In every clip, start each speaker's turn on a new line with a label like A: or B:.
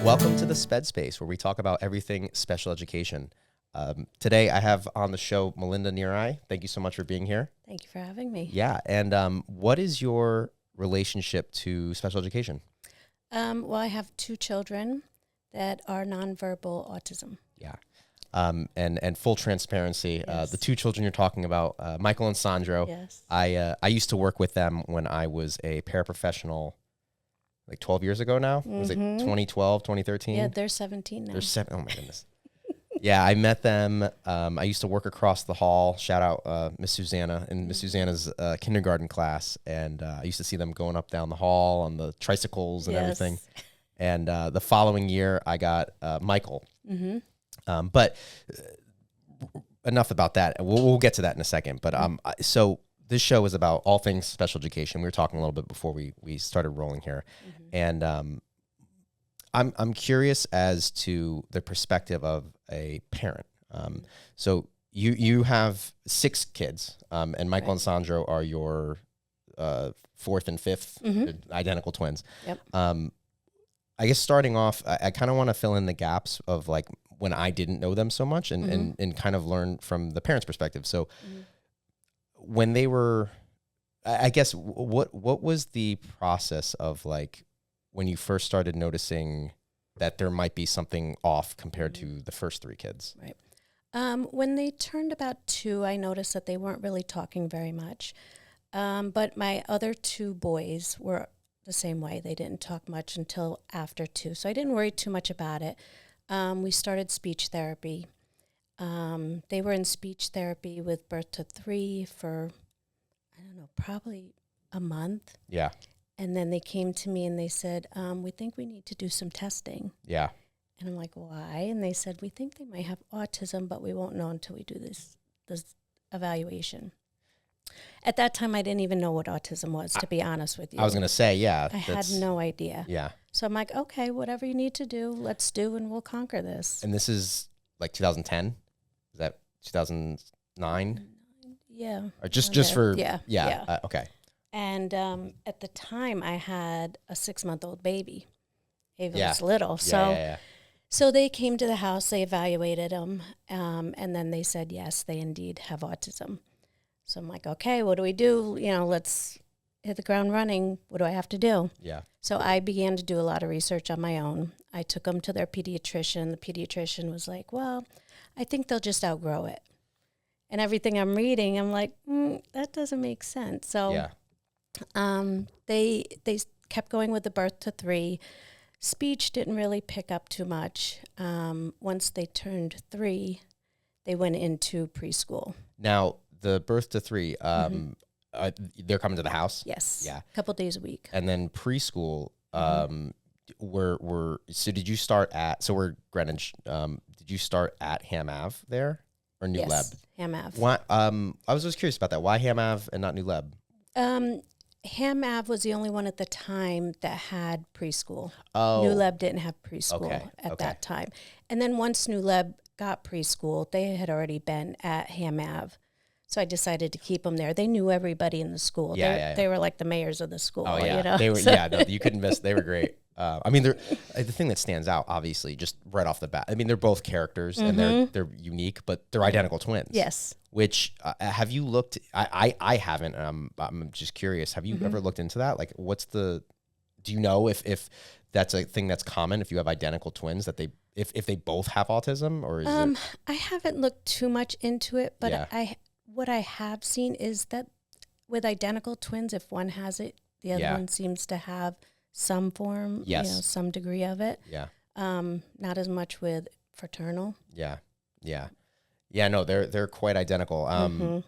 A: Welcome to the SpED space, where we talk about everything special education. Today I have on the show Melinda Neri. Thank you so much for being here.
B: Thank you for having me.
A: Yeah, and what is your relationship to special education?
B: Well, I have two children that are nonverbal autism.
A: Yeah, and full transparency,
B: Yes.
A: the two children you're talking about, Michael and Sandro.
B: Yes.
A: I used to work with them when I was a paraprofessional, like 12 years ago now. Was it 2012, 2013?
B: Yeah, they're 17 now.
A: They're 7. Oh my goodness. Yeah, I met them. I used to work across the hall. Shout out Miss Susanna in Miss Susanna's kindergarten class. And I used to see them going up down the hall on the tricycles and
B: Yes.
A: everything. And the following year, I got Michael.
B: Mm-hmm.
A: But enough about that. We'll get to that in a second. But so this show is about all things special education. We were talking a little bit before we started rolling here. And I'm curious as to the perspective of a parent. So you have 6 kids, and Michael and Sandro are your 4th and 5th identical twins.
B: Yep.
A: I guess starting off, I kind of want to fill in the gaps of like when I didn't know them so much and kind of learn from the parents' perspective. So when they were, I guess, what was the process of like when you first started noticing that there might be something off compared to the first 3 kids?
B: Right. When they turned about 2, I noticed that they weren't really talking very much. But my other 2 boys were the same way. They didn't talk much until after 2. So I didn't worry too much about it. We started speech therapy. They were in speech therapy with birth to 3 for, I don't know, probably a month.
A: Yeah.
B: And then they came to me and they said, we think we need to do some testing.
A: Yeah.
B: And I'm like, why? And they said, we think they might have autism, but we won't know until we do this evaluation. At that time, I didn't even know what autism was, to be honest with you.
A: I was going to say, yeah.
B: I had no idea.
A: Yeah.
B: So I'm like, okay, whatever you need to do, let's do, and we'll conquer this.
A: And this is like 2010? Is that 2009?
B: Yeah.
A: Or just for...
B: Yeah.
A: Okay.
B: And at the time, I had a 6-month-old baby. Ava
A: Yeah.
B: was little. So they came to the house, they evaluated him, and then they said, yes, they indeed have autism. So I'm like, okay, what do we do? Let's hit the ground running. What do I have to do?
A: Yeah.
B: So I began to do a lot of research on my own. I took them to their pediatrician. The pediatrician was like, well, I think they'll just outgrow it. And everything I'm reading, I'm like, that doesn't make sense. So they kept going with the birth to 3. Speech didn't really pick up too much. Once they turned 3, they went into preschool.
A: Now, the birth to 3, they're coming to the house?
B: Yes.
A: Yeah.
B: A couple days a week.
A: And then preschool, so did you start at, so we're Greenwich, did you start at Ham Ave there or New Leb?
B: Yes, Ham Ave.
A: Why, I was just curious about that. Why Ham Ave and not New Leb?
B: Ham Ave was the only one at the time that had preschool.
A: Oh.
B: New Leb didn't have preschool at that time. And then once New Leb got preschool, they had already been at Ham Ave. So I decided to keep them there. They knew everybody in the school. They were like the mayors of the school.
A: Oh, yeah.
B: You know?
A: They were, yeah, no, you couldn't miss. They were great. I mean, the thing that stands out, obviously, just right off the bat, I mean, they're both characters and they're unique, but they're identical twins.
B: Yes.
A: Which, have you looked, I haven't, I'm just curious, have you ever looked into that? Like, do you know if that's a thing that's common, if you have identical twins, that if they both have autism, or is it?
B: I haven't looked too much into it, but
A: Yeah.
B: what I have seen is that with identical twins, if one has it, the other one seems to have some form, some degree of it.
A: Yeah.
B: Not as much with fraternal.
A: Yeah. No, they're quite identical.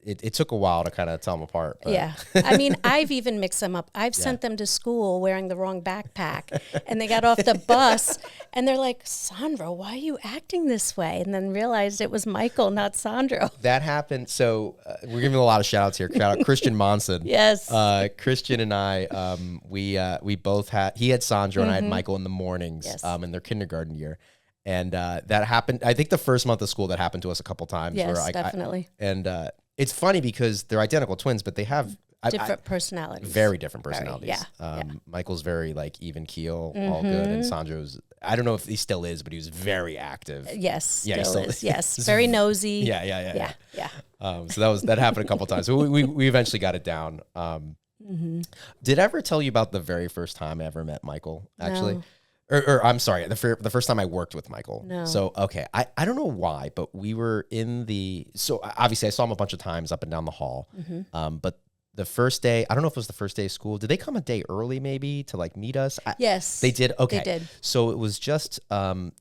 A: It took a while to kind of tell them apart. But.
B: Yeah. I mean, I've even mixed them up. I've sent them to school wearing the wrong backpack, and they got off the bus and they're like, Sandro, why are you acting this way? And then realized it was Michael, not Sandro.
A: That happened. So we're giving a lot of shout outs here. Shout out Christian Monson.
B: Yes.
A: Christian and I, we both he had Sandro and I had Michael in the mornings in their kindergarten year. And that happened, I think the first month of school, that happened to us a couple times.
B: Yes, definitely.
A: It's funny because they're identical twins, but they have
B: Different personalities.
A: Very different personalities.
B: Yeah.
A: Michael's very like even keel, all good, and Sandro's, I don't know if he still is, but he was very active.
B: Yes,
A: Yeah,
B: still is. Yes, very nosy.
A: Yeah.
B: Yeah.
A: So that happened a couple times. So we eventually got it down. Did I ever tell you about the very first time I ever met Michael? Actually,
B: No.
A: or I'm sorry, the first time I worked with Michael.
B: No.
A: So okay, I don't know why, but we were so obviously I saw him a bunch of times up and down the hall. But the first day, I don't know if it was the first day of school. Did they come a day early maybe to like meet us?
B: Yes.
A: They did? Okay.
B: They did.
A: So it was just,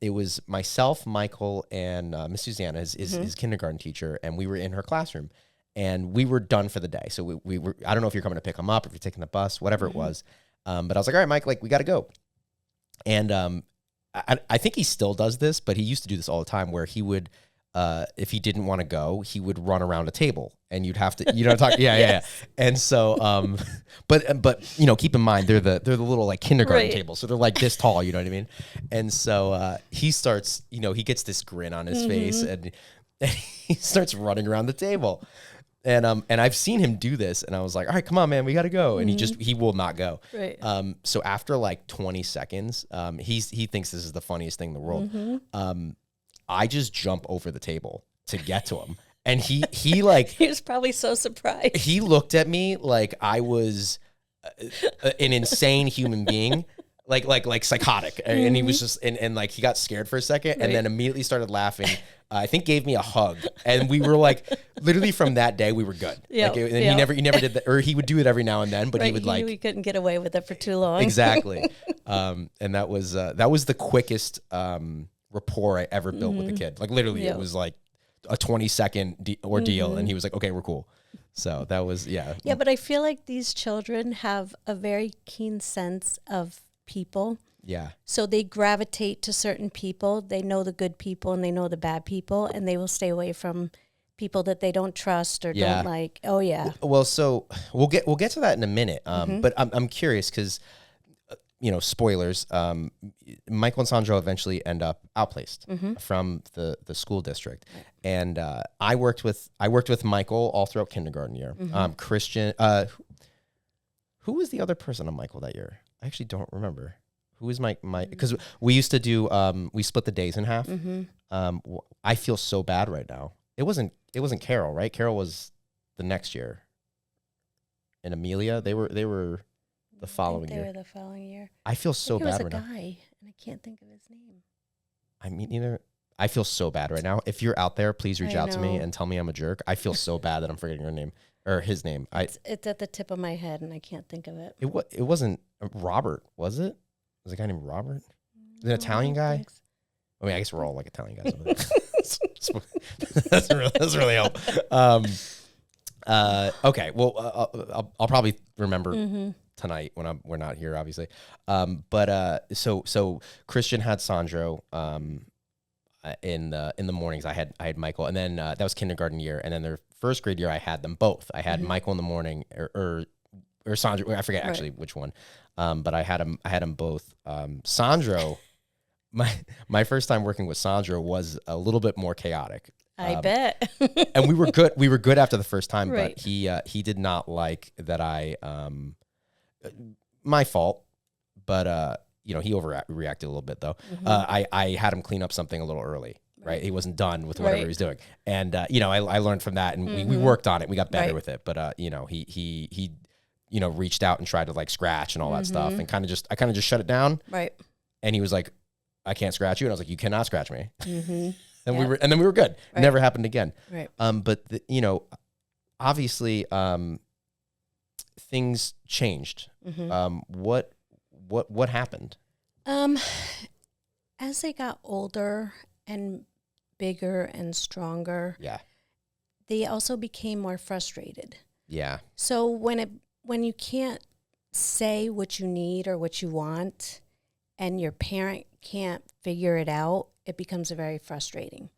A: it was myself, Michael, and Miss Susanna, his kindergarten teacher, and we were in her classroom. And we were done for the day. So we were, I don't know if you're coming to pick him up, if you're taking the bus, whatever it was. But I was like, all right, Mike, like we got to go. And I think he still does this, but he used to do this all the time where he would, if he didn't want to go, he would run around a table and you'd have to, talk. Yeah. And so, but keep in mind, they're the little like kindergarten tables. So they're like this tall, you know what I mean? And so, he starts, he gets this grin on his face and he starts running around the table. And I've seen him do this and I was like, all right, come on, man, we got to go. And he will not go.
B: Right.
A: So after like 20 seconds, he thinks this is the funniest thing in the world. I just jump over the table to get to him. And he like,
B: he was probably so surprised.
A: He looked at me like I was an insane human being, like psychotic. And he was just, and like, he got scared for a second and then immediately started laughing. I think gave me a hug, and we were like, literally from that day we were good.
B: Yeah,
A: like, and he never did that, or he would do it every now and then, but he would like,
B: we couldn't get away with it for too long.
A: Exactly. And that was the quickest rapport I ever built with the kid. Like literally, it was like a 20-second ordeal, and he was like, "Okay, we're cool." So that was
B: Yeah, but I feel like these children have a very keen sense of people.
A: Yeah.
B: So they gravitate to certain people. They know the good people and they know the bad people, and they will stay away from people that they don't trust or don't like. Oh yeah.
A: Well, so we'll get to that in a minute. But I'm curious because, spoilers. Michael and Sandro eventually end up outplaced from the school district, and I worked with Michael all throughout kindergarten year. Christian. Who was the other person on Michael that year? I actually don't remember. Who was my because we used to do we split the days in half. I feel so bad right now. It wasn't Carol, right? Carol was the next year. And Amelia, they were the following year.
B: They were the following year.
A: I feel so bad right now.
B: It was a guy, and I can't think of his name.
A: I mean, either I feel so bad right now. If you're out there, please reach out to me and tell me I'm a jerk. I feel so bad that I'm forgetting her name or his name.
B: It's at the tip of my head, and I can't think of it.
A: It wasn't Robert, was it? Was a guy named Robert? An Italian guy? I mean, I guess we're all like Italian guys. That's really help. Okay, well, I'll probably remember tonight when we're not here, obviously. But so Christian had Sandro in the mornings. I had Michael, and then that was kindergarten year, and then their first grade year, I had them both. I had Michael in the morning, or Sandro. I forget actually which one. But I had them both. Sandro, my first time working with Sandro was a little bit more chaotic.
B: I bet.
A: And we were good. We were good after the first time, but he did not like that I my fault, but he overreacted a little bit though. I had him clean up something a little early. Right. He wasn't done with whatever he was doing. And I learned from that, and we worked on it. We got better with it. But he reached out and tried to like scratch and all that stuff, and I kind of just shut it down. Right. And he was like, I can't scratch you. And I was like, you cannot scratch me. And we were good. Right. Never happened again. Right. But obviously, things changed. What happened?
B: As they got older and bigger and stronger, they also became more frustrated. Yeah. So when you can't say what you need or what you want, and your parent can't figure it out, it becomes very frustrating.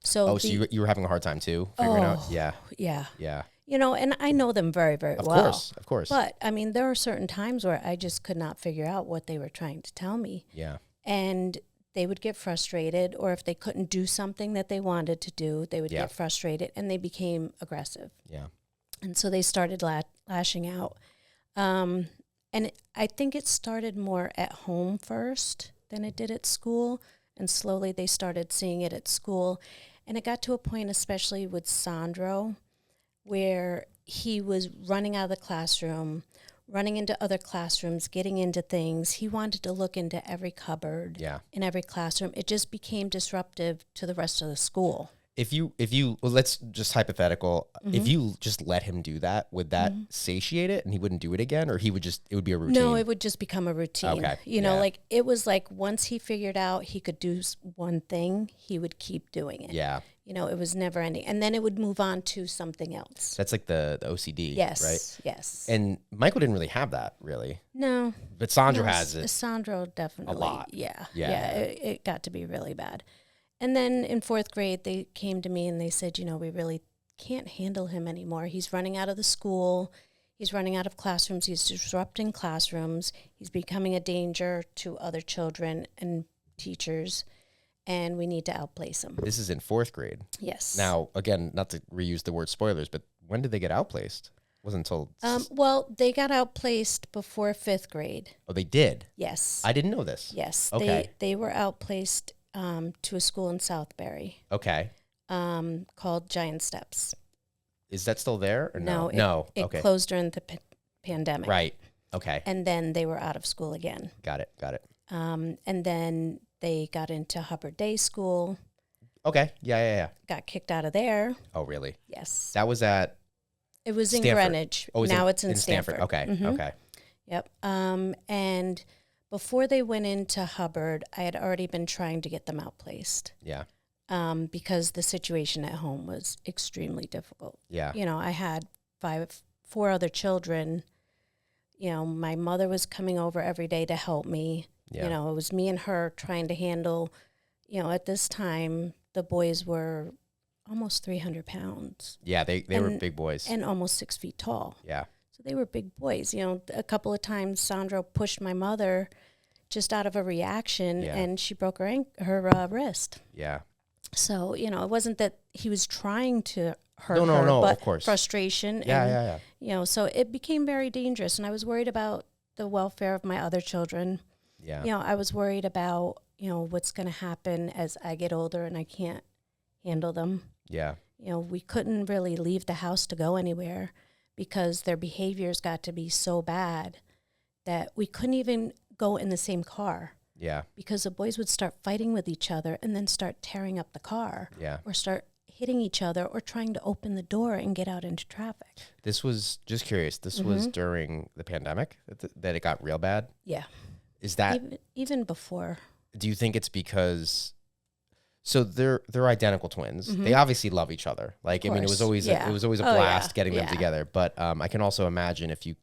B: So
A: you were having a hard time too figuring out? Yeah.
B: Yeah. Yeah. And I know them very, very well.
A: Of course.
B: But I mean, there are certain times where I just could not figure out what they were trying to tell me. Yeah. And they would get frustrated, or if they couldn't do something that they wanted to do, they would get frustrated, and they became aggressive.
A: Yeah.
B: And so they started lashing out. I think it started more at home first than it did at school. And slowly they started seeing it at school. And it got to a point, especially with Sandro, where he was running out of the classroom, running into other classrooms, getting into things. He wanted to look into every cupboard in every classroom. It just became disruptive to the rest of the school.
A: If you, well, let's just hypothetical, if you just let him do that, would that satiate it and he wouldn't do it again? Or it would be a routine?
B: No, it would just become a routine.
A: Okay.
B: You know, like it was like once he figured out he could do one thing, he would keep doing it.
A: Yeah.
B: You know, it was never ending. And then it would move on to something else.
A: That's like the OCD,
B: yes,
A: right?
B: Yes.
A: And Michael didn't really have that, really.
B: No.
A: But Sandro has it.
B: Sandro definitely.
A: A lot.
B: Yeah. It got to be really bad. And then in 4th grade, they came to me and they said, you know, we really can't handle him anymore. He's running out of the school. He's running out of classrooms. He's disrupting classrooms. He's becoming a danger to other children and teachers. And we need to outplace him.
A: This is in 4th grade.
B: Yes.
A: Now, again, not to reuse the word spoilers, but when did they get outplaced? Wasn't until...
B: well, they got outplaced before 5th grade.
A: Oh, they did?
B: Yes.
A: I didn't know this.
B: Yes.
A: Okay.
B: They were outplaced to a school in Southbury.
A: Okay.
B: Called Giant Steps.
A: Is that still there or no?
B: It
A: okay.
B: closed during the pandemic.
A: Right. Okay.
B: And then they were out of school again.
A: Got it.
B: And then they got into Hubbard Day School.
A: Okay. Yeah.
B: Got kicked out of there.
A: Oh, really?
B: Yes.
A: That was at...
B: It was
A: Stanford.
B: in Greenwich.
A: Oh,
B: now it's in Stanford.
A: Okay.
B: Mm-hmm.
A: Okay.
B: Yep. And before they went into Hubbard, I had already been trying to get them outplaced.
A: Yeah.
B: Because the situation at home was extremely difficult.
A: Yeah.
B: You know, I had 4 other children. You know, my mother was coming over every day to help me. Yeah. You know, it was me and her trying to handle, you know, at this time, the boys were almost 300 pounds.
A: Yeah, they were big boys.
B: And almost 6 feet tall.
A: Yeah.
B: So they were big boys. You know, a couple of times Sandro pushed my mother just out of a reaction, and she broke her wrist.
A: Yeah.
B: So, you know, it wasn't that he was trying to hurt her,
A: but
B: of course. Frustration.
A: Yeah.
B: You know, so it became very dangerous, and I was worried about the welfare of my other children.
A: Yeah.
B: You know, I was worried about, you know, what's going to happen as I get older and I can't handle them.
A: Yeah.
B: You know, we couldn't really leave the house to go anywhere because their behaviors got to be so bad that we couldn't even go in the same car.
A: Yeah.
B: Because the boys would start fighting with each other and then start tearing up the car.
A: Yeah.
B: Or start hitting each other or trying to open the door and get out into traffic.
A: This was, just curious, this was during the pandemic that it got real bad?
B: Yeah.
A: Is that...
B: Even before.
A: Do you think it's because... So they're identical twins. They obviously love each other. Like, I mean, it was always a blast getting them together. But I can also imagine if you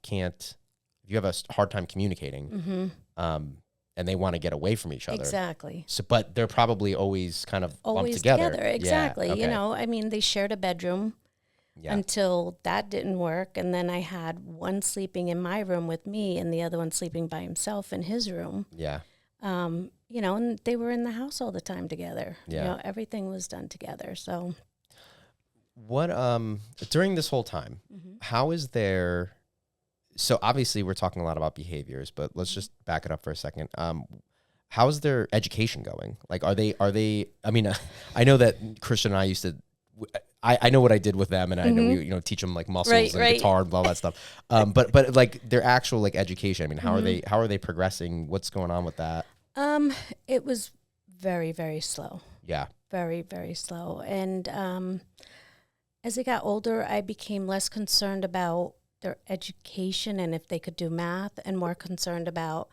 A: have a hard time communicating, and they want to get away from each other.
B: Exactly.
A: So, but they're probably always kind of lumped together.
B: Exactly.
A: Yeah, okay.
B: You know, I mean, they shared a bedroom until that didn't work. And then I had one sleeping in my room with me and the other one sleeping by himself in his room.
A: Yeah.
B: You know, and they were in the house all the time together.
A: Yeah.
B: You know, everything was done together. So
A: what, during this whole time, how is there, so obviously we're talking a lot about behaviors, but let's just back it up for a second. How's their education going? Like, are they, I mean, I know that Christian and I used to, I know what I did with them, and I know we, you know, teach them like muscles and guitar and all that stuff. But like their actual like education, I mean, how are they progressing? What's going on with that?
B: it was very, very slow.
A: Yeah.
B: Very, very slow. And as they got older, I became less concerned about their education and if they could do math, and more concerned about,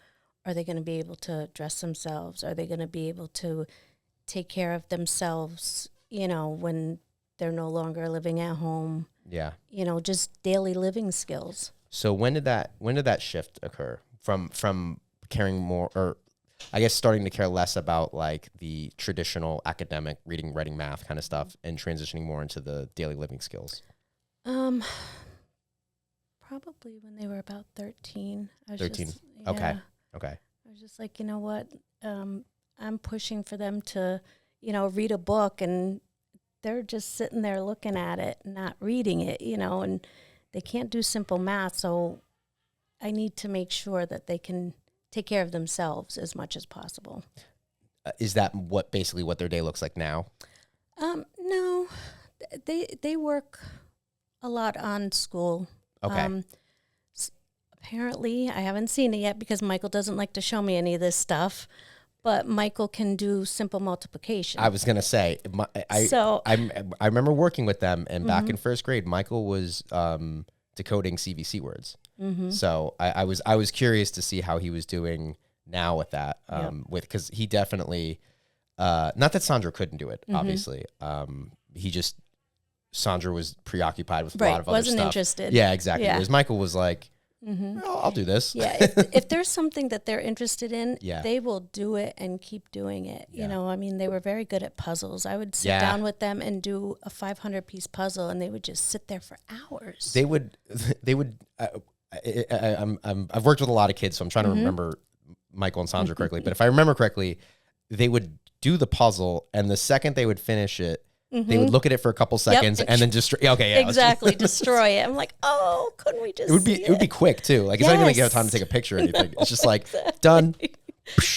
B: are they going to be able to dress themselves? Are they going to be able to take care of themselves, you know, when they're no longer living at home?
A: Yeah.
B: You know, just daily living skills.
A: So when did that shift occur from caring more, or I guess starting to care less about like the traditional academic reading, writing, math kind of stuff, and transitioning more into the daily living skills?
B: Probably when they were about 13.
A: 13.
B: Just,
A: Okay.
B: I was just like, you know what? I'm pushing for them to, you know, read a book, and they're just sitting there looking at it, not reading it, you know, and they can't do simple math, so I need to make sure that they can take care of themselves as much as possible.
A: Is that what their day looks like now?
B: No, they work a lot on school.
A: Okay.
B: Apparently, I haven't seen it yet because Michael doesn't like to show me any of this stuff. But Michael can do simple multiplication.
A: I was gonna say, I remember working with them, and back in first grade, Michael was decoding CVC words. So I was curious to see how he was doing now with that. Because he definitely, not that Sandra couldn't do it, obviously. Sandra was preoccupied with a lot of other stuff.
B: Wasn't interested.
A: Yeah, exactly. Whereas Michael was like, I'll do this.
B: Yeah, if there's something that they're interested in, they will do it and keep doing it. You know, I mean, they were very good at puzzles. I would sit down with them and do a 500-piece puzzle, and they would just sit there for hours.
A: They would. I've worked with a lot of kids, so I'm trying to remember Michael and Sandra correctly. But if I remember correctly, they would do the puzzle, and the second they would finish it, they would look at it for a couple seconds and then just
B: exactly destroy it. I'm like, oh, couldn't we just?
A: It would be quick too. Like it's not even like you have time to take a picture or anything. It's just like done.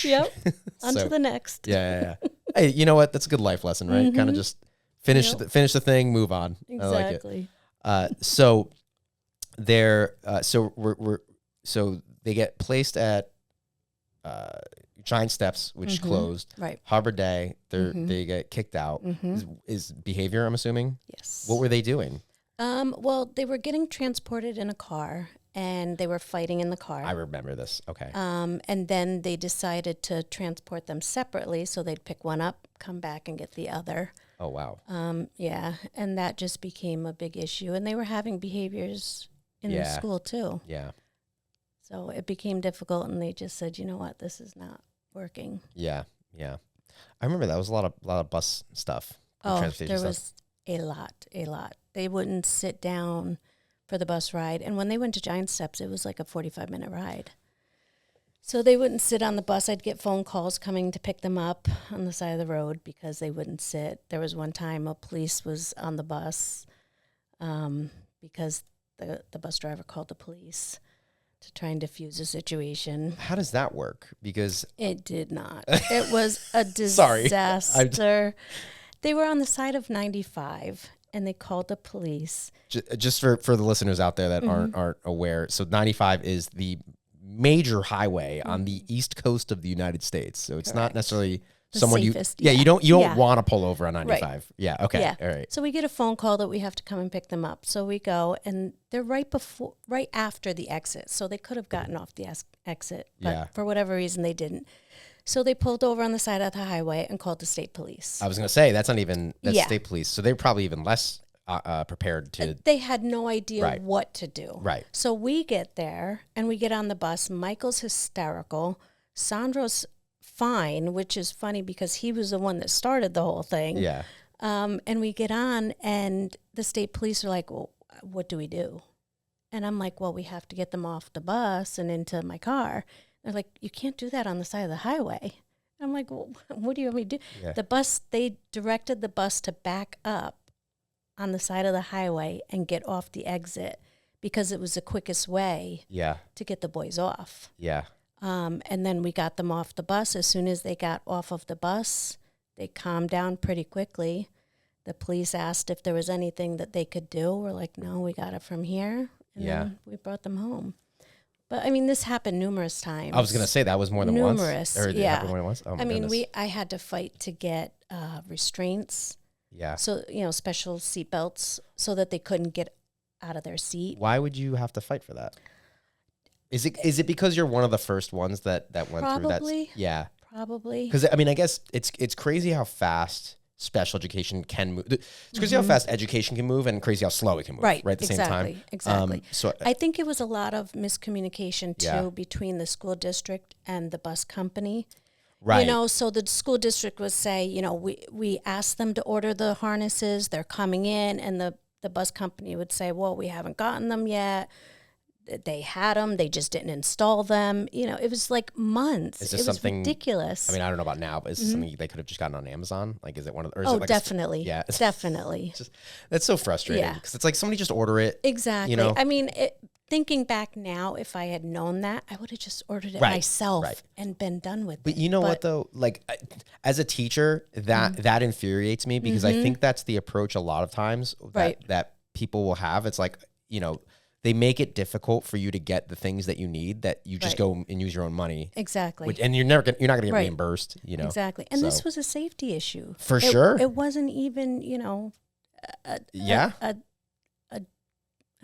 B: Yep. On to the next.
A: Yeah. Hey, you know what? That's a good life lesson, right? Kind of just finish the thing, move on.
B: Exactly.
A: I like it. So they're so they get placed at Giant Steps, which closed.
B: Right.
A: Harbor Day, they get kicked out. Is behavior, I'm assuming?
B: Yes.
A: What were they doing?
B: Well, they were getting transported in a car, and they were fighting in the car.
A: I remember this. Okay.
B: And then they decided to transport them separately, so they'd pick one up, come back, and get the other.
A: Oh, wow.
B: Yeah, and that just became a big issue. And they were having behaviors in the school, too.
A: Yeah.
B: So it became difficult, and they just said, you know what, this is not working.
A: Yeah. I remember that was a lot of bus stuff.
B: Oh, there was a lot. They wouldn't sit down for the bus ride. And when they went to Giant Steps, it was like a 45-minute ride. So they wouldn't sit on the bus. I'd get phone calls coming to pick them up on the side of the road because they wouldn't sit. There was one time a police was on the bus because the bus driver called the police to try and diffuse the situation.
A: How does that work? Because
B: it did not. It was a disaster.
A: Sorry.
B: They were on the side of 95, and they called the police.
A: Just for the listeners out there that aren't aware, so 95 is the major highway on the east coast of the United States. So it's not necessarily someone
B: safest,
A: you don't want to pull over on 95. Right. Yeah. Okay.
B: Yeah.
A: All right.
B: So we get a phone call that we have to come and pick them up. So we go, and they're right after the exit. So they could have gotten off the exit, but for whatever reason they didn't. So they pulled over on the side of the highway and called the state police.
A: I was going to say that's state police. So they're probably even less prepared to.
B: They had no idea what to do.
A: Right.
B: So we get there and we get on the bus. Michael's hysterical. Sandra's fine, which is funny because he was the one that started the whole thing.
A: Yeah.
B: And we get on, and the state police are like, well, what do we do? And I'm like, well, we have to get them off the bus and into my car. They're like, you can't do that on the side of the highway. I'm like, well, what do you want me to do? Yeah. They directed the bus to back up on the side of the highway and get off the exit because it was the quickest way to get the boys off.
A: Yeah.
B: And then we got them off the bus. As soon as they got off of the bus, they calmed down pretty quickly. The police asked if there was anything that they could do. We're like, no, we got it from here. And then we brought them home. But, I mean, this happened numerous times.
A: I was going to say that was more than once.
B: Numerous,
A: or did it happen more than once? Oh,
B: I mean, I had to fight to get restraints.
A: Yeah.
B: So, special seat belts so that they couldn't get out of their seat.
A: Why would you have to fight for that? Is it because you're one of the first ones that went through that?
B: Probably.
A: Yeah.
B: Probably.
A: Because, I mean, I guess it's crazy how fast special education can move. It's crazy how fast education can move and crazy how slow it can move. Right at the same time.
B: Exactly. So I think it was a lot of miscommunication, too, between the school district and the bus company.
A: Right.
B: So the school district would say, we asked them to order the harnesses. They're coming in. And the bus company would say, well, we haven't gotten them yet. they had them, they just didn't install them. You know, it was like months.
A: Is this
B: it was
A: something
B: ridiculous.
A: I mean, I don't know about now, but is this something they could have just gotten on Amazon? Like, is it one of the, or is
B: Oh,
A: it like
B: definitely.
A: yeah.
B: Definitely.
A: That's so frustrating because it's like somebody just order it.
B: Exactly.
A: You know?
B: I mean, thinking back now, if I had known that, I would have just ordered it myself and been done with it.
A: But you know what though? Like as a teacher, that infuriates me because I think that's the approach a lot of times that people will have. It's like, you know, they make it difficult for you to get the things that you need, that you just go and use your own money.
B: Exactly.
A: And you're not going to get reimbursed, you know?
B: Exactly. And this was a safety issue.
A: For sure.
B: It wasn't even, you know, I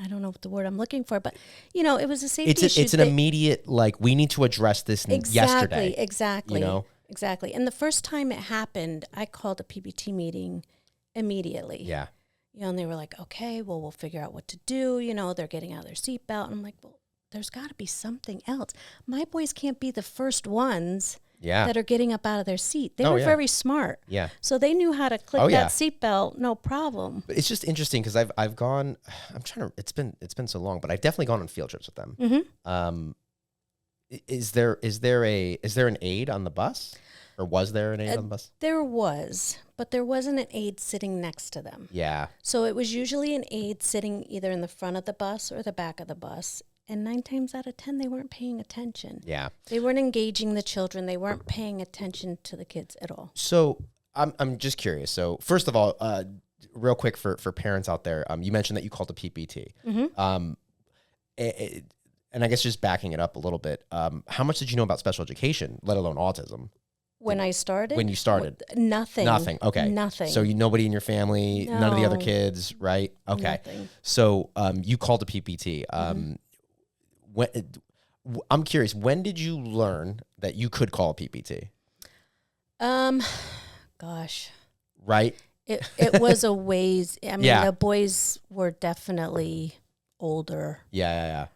B: don't know what the word I'm looking for, but, you know, it was a safety issue.
A: It's an immediate, like, we need to address this yesterday.
B: Exactly.
A: You know?
B: Exactly. And the first time it happened, I called a PBT meeting immediately.
A: Yeah.
B: You know, and they were like, okay, well, we'll figure out what to do. You know, they're getting out of their seatbelt. And I'm like, well, there's got to be something else. My boys can't be the first ones that are getting up out of their seat. They were very smart.
A: Yeah.
B: So they knew how to click that seatbelt, no problem.
A: But it's just interesting because I've gone, it's been so long, but I've definitely gone on field trips with them.
B: Mm-hmm.
A: Is there an aide on the bus? Or was there an aide on the bus?
B: There was, but there wasn't an aide sitting next to them.
A: Yeah.
B: So it was usually an aide sitting either in the front of the bus or the back of the bus. And 9 times out of 10, they weren't paying attention.
A: Yeah.
B: They weren't engaging the children. They weren't paying attention to the kids at all.
A: So I'm just curious. So first of all, real quick for parents out there, you mentioned that you called a PPT.
B: Mm-hmm.
A: And I guess just backing it up a little bit, how much did you know about special education, let alone autism?
B: When I started?
A: When you started?
B: Nothing.
A: Nothing. Okay.
B: Nothing.
A: So nobody in your family, none of the other kids, right? Okay.
B: Nothing.
A: So you called a PPT. When, I'm curious, when did you learn that you could call a PPT?
B: Gosh.
A: Right?
B: It was a ways. I mean, the boys were definitely older.
A: Yeah.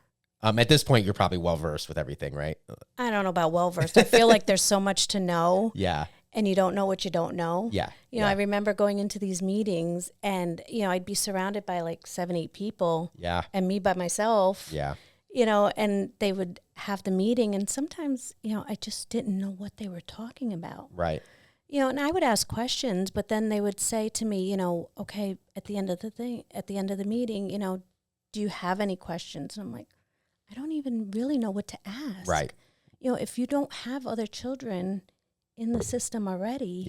A: At this point, you're probably well-versed with everything, right?
B: I don't know about well-versed. I feel like there's so much to know.
A: Yeah.
B: And you don't know what you don't know.
A: Yeah.
B: You know, I remember going into these meetings and, you know, I'd be surrounded by like 7, 8 people.
A: Yeah.
B: And me by myself.
A: Yeah.
B: You know, and they would have the meeting and sometimes, you know, I just didn't know what they were talking about.
A: Right.
B: You know, and I would ask questions, but then they would say to me, you know, okay, at the end of the meeting, you know, do you have any questions? And I'm like, I don't even really know what to ask.
A: Right.
B: You know, if you don't have other children in the system already,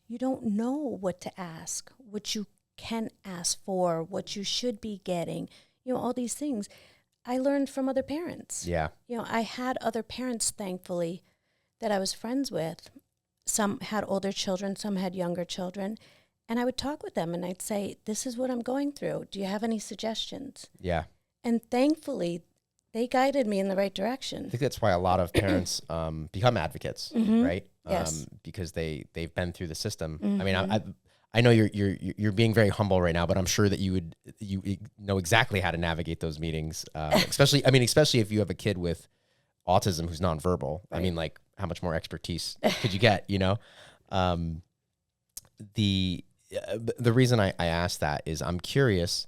B: you don't know what to ask, what you can ask for, what you should be getting, you know, all these things. I learned from other parents.
A: Yeah.
B: You know, I had other parents, thankfully, that I was friends with. Some had older children, some had younger children. And I would talk with them and I'd say, this is what I'm going through. Do you have any suggestions?
A: Yeah.
B: And thankfully, they guided me in the right direction.
A: I think that's why a lot of parents become advocates, right?
B: Yes.
A: Because they've been through the system. I mean, I know you're being very humble right now, but I'm sure that you know exactly how to navigate those meetings, especially if you have a kid with autism who's nonverbal. Right. I mean, like, how much more expertise could you get? You know, the reason I asked that is I'm curious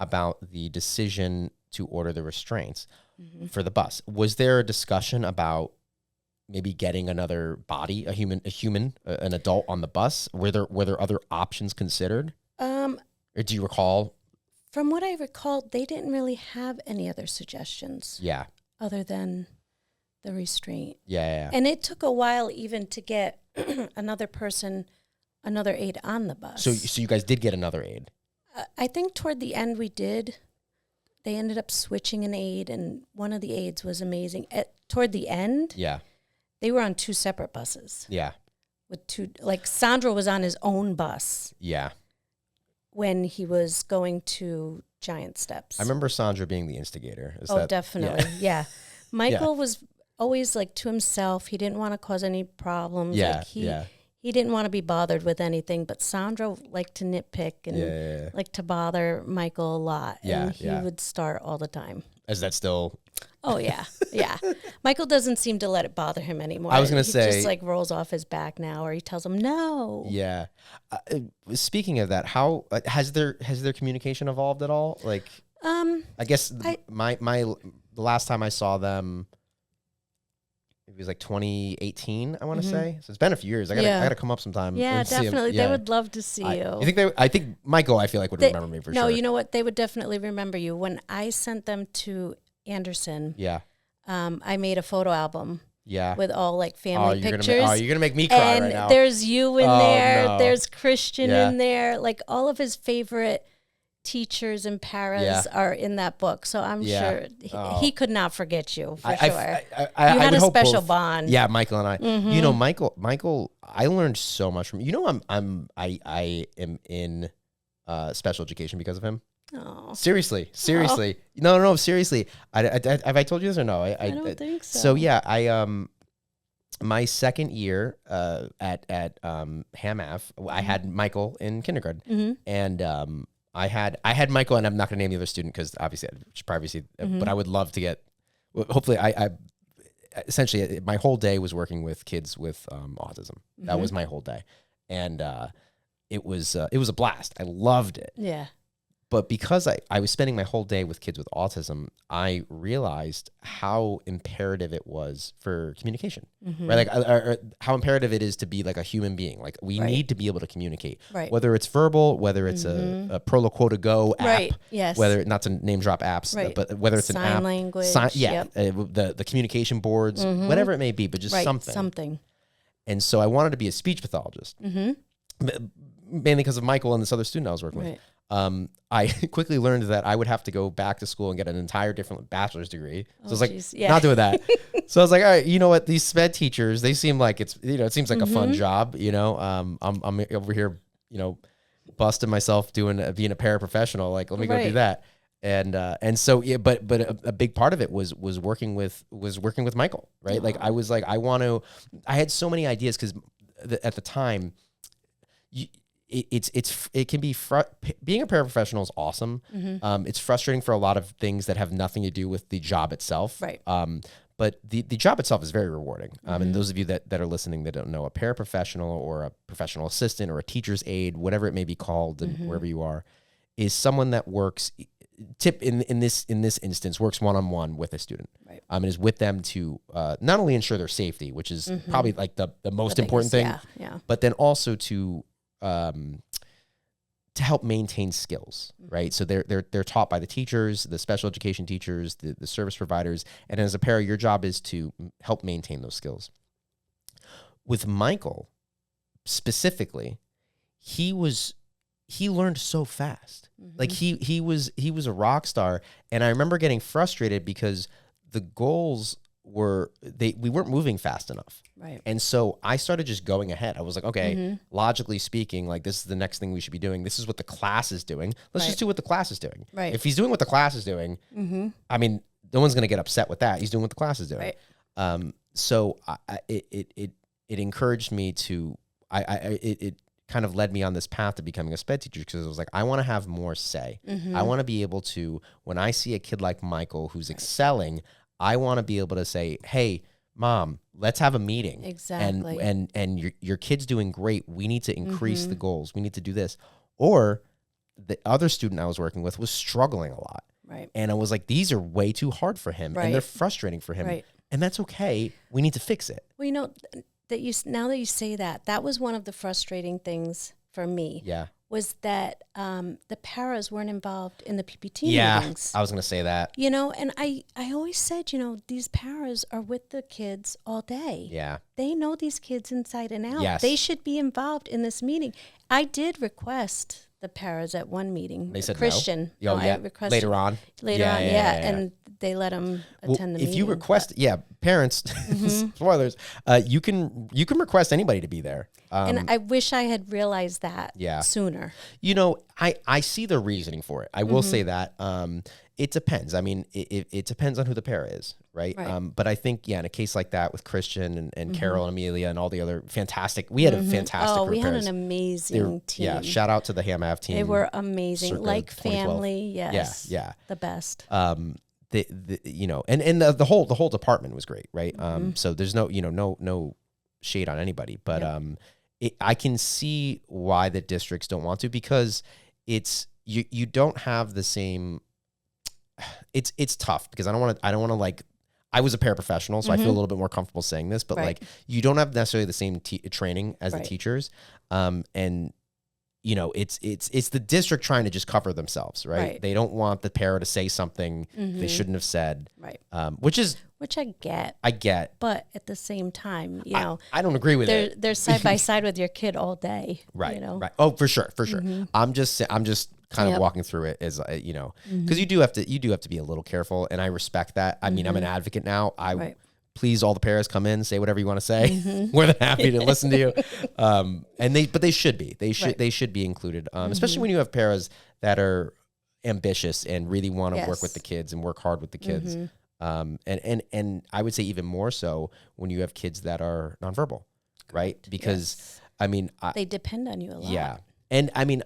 A: about the decision to order the restraints for the bus. Was there a discussion about maybe getting another body, an adult on the bus? Were there other options considered? Or do you recall?
B: From what I recall, they didn't really have any other suggestions.
A: Yeah.
B: Other than the restraint.
A: Yeah.
B: And it took a while even to get another aide on the bus.
A: So you guys did get another aide?
B: I think toward the end we did. They ended up switching an aide, and one of the aides was amazing. Toward the end, they were on 2 separate buses.
A: Yeah.
B: With 2, like Sandro was on his own bus.
A: Yeah.
B: When he was going to Giant Steps.
A: I remember Sandra being the instigator.
B: Definitely. Yeah. Michael was always like to himself. He didn't want to cause any problems.
A: Yeah.
B: He didn't want to be bothered with anything, but Sandro liked to nitpick and liked to bother Michael a lot. And he would start all the time.
A: Is that still?
B: Oh, yeah. Yeah. Michael doesn't seem to let it bother him anymore.
A: I was going to say.
B: He just like rolls off his back now, or he tells him no.
A: Yeah. Speaking of that, how has their communication evolved at all? Like, I guess the last time I saw them, it was like 2018, I want to say. So it's been a few years. I gotta come up sometime.
B: Yeah,
A: and see 'em.
B: definitely.
A: Yeah.
B: They would love to see you.
A: I think Michael, I feel like would remember me for sure.
B: No, you know what? They would definitely remember you. When I sent them to Anderson,
A: Yeah.
B: I made a photo album.
A: Yeah.
B: With all like family pictures.
A: You're gonna make me cry
B: and
A: right now.
B: There's you in there.
A: No.
B: There's Christian in there. Like all of his favorite teachers and paras are in that book. So I'm sure he could not forget you for sure. You had a special bond.
A: Yeah, Michael and I. You know, Michael, I learned so much from. You know, I am in special education because of him.
B: Oh.
A: Seriously. No, seriously. Have I told you this or no?
B: I don't think so.
A: So yeah, my second year at Ham Ave, I had Michael in kindergarten, and I had Michael, and I'm not going to name the other student because obviously it's privacy, but I would love to get. Hopefully, I essentially my whole day was working with kids with autism. That was my whole day, and it was a blast. I loved it.
B: Yeah.
A: But because I was spending my whole day with kids with autism, I realized how imperative it was for communication, right? Like or how imperative it is to be like a human being. Like we need to be able to communicate, whether it's verbal, whether it's a Proloquo Go app, whether not to name drop apps, but whether it's
B: sign
A: an app,
B: language,
A: the communication boards, whatever it may be, but just something. And so I wanted to be a speech pathologist, mainly because of Michael and this other student I was working with. I quickly learned that I would have to go back to school and get an entire different bachelor's degree. So I was like, not doing that. So I was like, all right, you know what? These SpED teachers, they seem like it seems like a fun job. I'm over here, busting myself being a paraprofessional. Like, let me go do that. And so yeah, but a big part of it was working with Michael, right? Like I was like, I had so many ideas because at the time, it can be being a paraprofessional is awesome. It's frustrating for a lot of things that have nothing to do with the job itself. Right. But the job itself is very rewarding. And those of you that are listening that don't know, a paraprofessional or a professional assistant or a teacher's aide, whatever it may be called, and wherever you are, is someone that works. In this instance, works one-on-one with a student. Right. And is with them to not only ensure their safety, which is probably like the most important thing. But then also to help maintain skills, right? So they're taught by the teachers, the special education teachers, the service providers, and as a para, your job is to help maintain those skills. With Michael, specifically, he learned so fast. Like he was a rock star, and I remember getting frustrated because the goals we weren't moving fast enough. Right. And so I started just going ahead. I was like, okay, logically speaking, like this is the next thing we should be doing. This is what the class is doing. Let's just do what the class is doing. Right. If he's doing what the class is doing, I mean, no one's going to get upset with that. He's doing what the class is doing. Right. So it encouraged me to, it kind of led me on this path to becoming a SpED teacher because I was like, I want to have more say. I want to be able to, when I see a kid like Michael who's excelling, I want to be able to say, hey, Mom, let's have a meeting. Exactly. And your kid's doing great. We need to increase the goals. We need to do this. Or the other student I was working with was struggling a lot. Right. And I was like, these are way too hard for him. And they're frustrating for him. Right. And that's okay. We need to fix it.
B: Well, now that you say that, that was one of the frustrating things for me. Yeah. Was that the paras weren't involved in the PPT meetings.
A: I was going to say that.
B: And I always said, these paras are with the kids all day. Yeah. They know these kids inside and out. Yes. They should be involved in this meeting. I did request the paras at one meeting.
A: They said
B: Christian.
A: No? I requested later on.
B: And they let them attend the meeting.
A: If you request, parents, spoilers, you can request anybody to be there.
B: And I wish I had realized that sooner.
A: I see the reasoning for it. I will say that. It depends. I mean, it depends on who the para is, right? But I think, in a case like that with Christian and Carol and Amelia and all the other fantastic, we had a fantastic group.
B: We had an amazing team.
A: Yeah, shout out to the Ham Ave team.
B: They were amazing, like family. Yes. Yeah. The best.
A: And the whole department was great, right? So there's no shade on anybody, but I can see why the districts don't want to, because it's you don't have the same it's tough because I don't want to like, I was a paraprofessional, so I feel a little bit more comfortable saying this, but like you don't have necessarily the same training as the teachers. And you know, it's the district trying to just cover themselves, right? They don't want the para to say something they shouldn't have said, which I get,
B: but at the same time, you know,
A: I don't agree with it.
B: They're side by side with your kid all day,
A: right?
B: You know?
A: Right. Oh, for sure. I'm just kind of walking through it as you know, because you do have to be a little careful, and I respect that. I mean, I'm an advocate now. Please, all the paras come in, say whatever you want to say. More than happy to listen to you. But they should be. They should be included, especially when you have paras that are ambitious and really want to work with the kids and work hard with the kids. And I would say even more so when you have kids that are nonverbal, right? Because I mean,
B: they depend on you a lot.
A: Yeah, and I mean,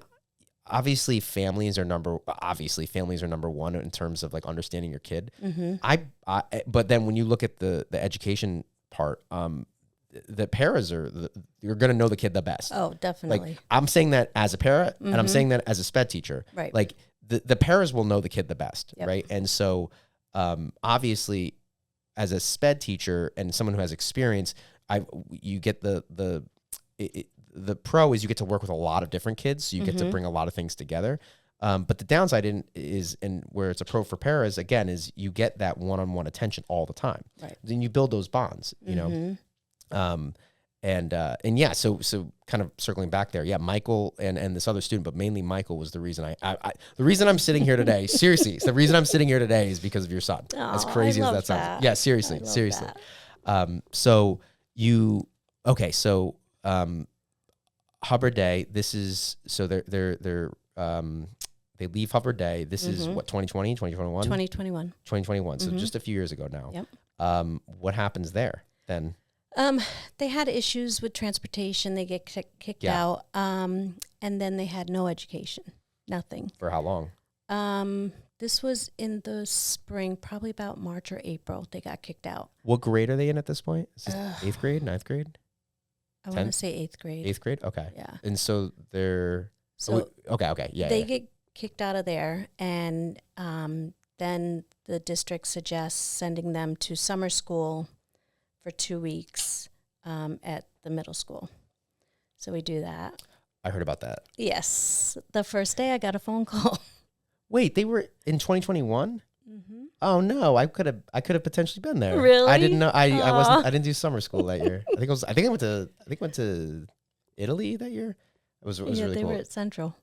A: obviously families are number one in terms of like understanding your kid. But then when you look at the education part, the paras you're going to know the kid the best.
B: Oh, definitely.
A: Like I'm saying that as a para and I'm saying that as a SpED teacher,
B: right?
A: Like the paras will know the kid the best, right? And so, obviously as a SpED teacher and someone who has experience, you get the pro is you get to work with a lot of different kids, so you get to bring a lot of things together. But the downside is where it's a pro for paras again is you get that one-on-one attention all the time. Right. Then you build those bonds, you know. And yeah, so kind of circling back there, yeah, Michael and this other student, but mainly Michael was the reason the reason I'm sitting here today. Seriously, the reason I'm sitting here today is because of your son. As crazy as that sounds. Yeah, seriously. So Hubbard Day. This is so they leave Hubbard Day. This is what 2020, 2021, 2021. So just a few years ago now.
B: Yep.
A: What happens there then?
B: They had issues with transportation. They get kicked out. And then they had no education, nothing.
A: For how long?
B: This was in the spring, probably about March or April. They got kicked out.
A: What grade are they in at this point? Is this 8th grade, 9th grade?
B: I want to say 8th grade.
A: 8th grade? Okay.
B: Yeah.
A: And so they're... okay. Yeah.
B: They get kicked out of there, and then the district suggests sending them to summer school for 2 weeks at the middle school. So we do that.
A: I heard about that.
B: Yes. The first day I got a phone call.
A: Wait, they were in 2021? Oh no, I could have potentially been there.
B: Really?
A: I didn't know. I didn't do summer school that year. I went to Italy that year. It was really cool.
B: They were at Central.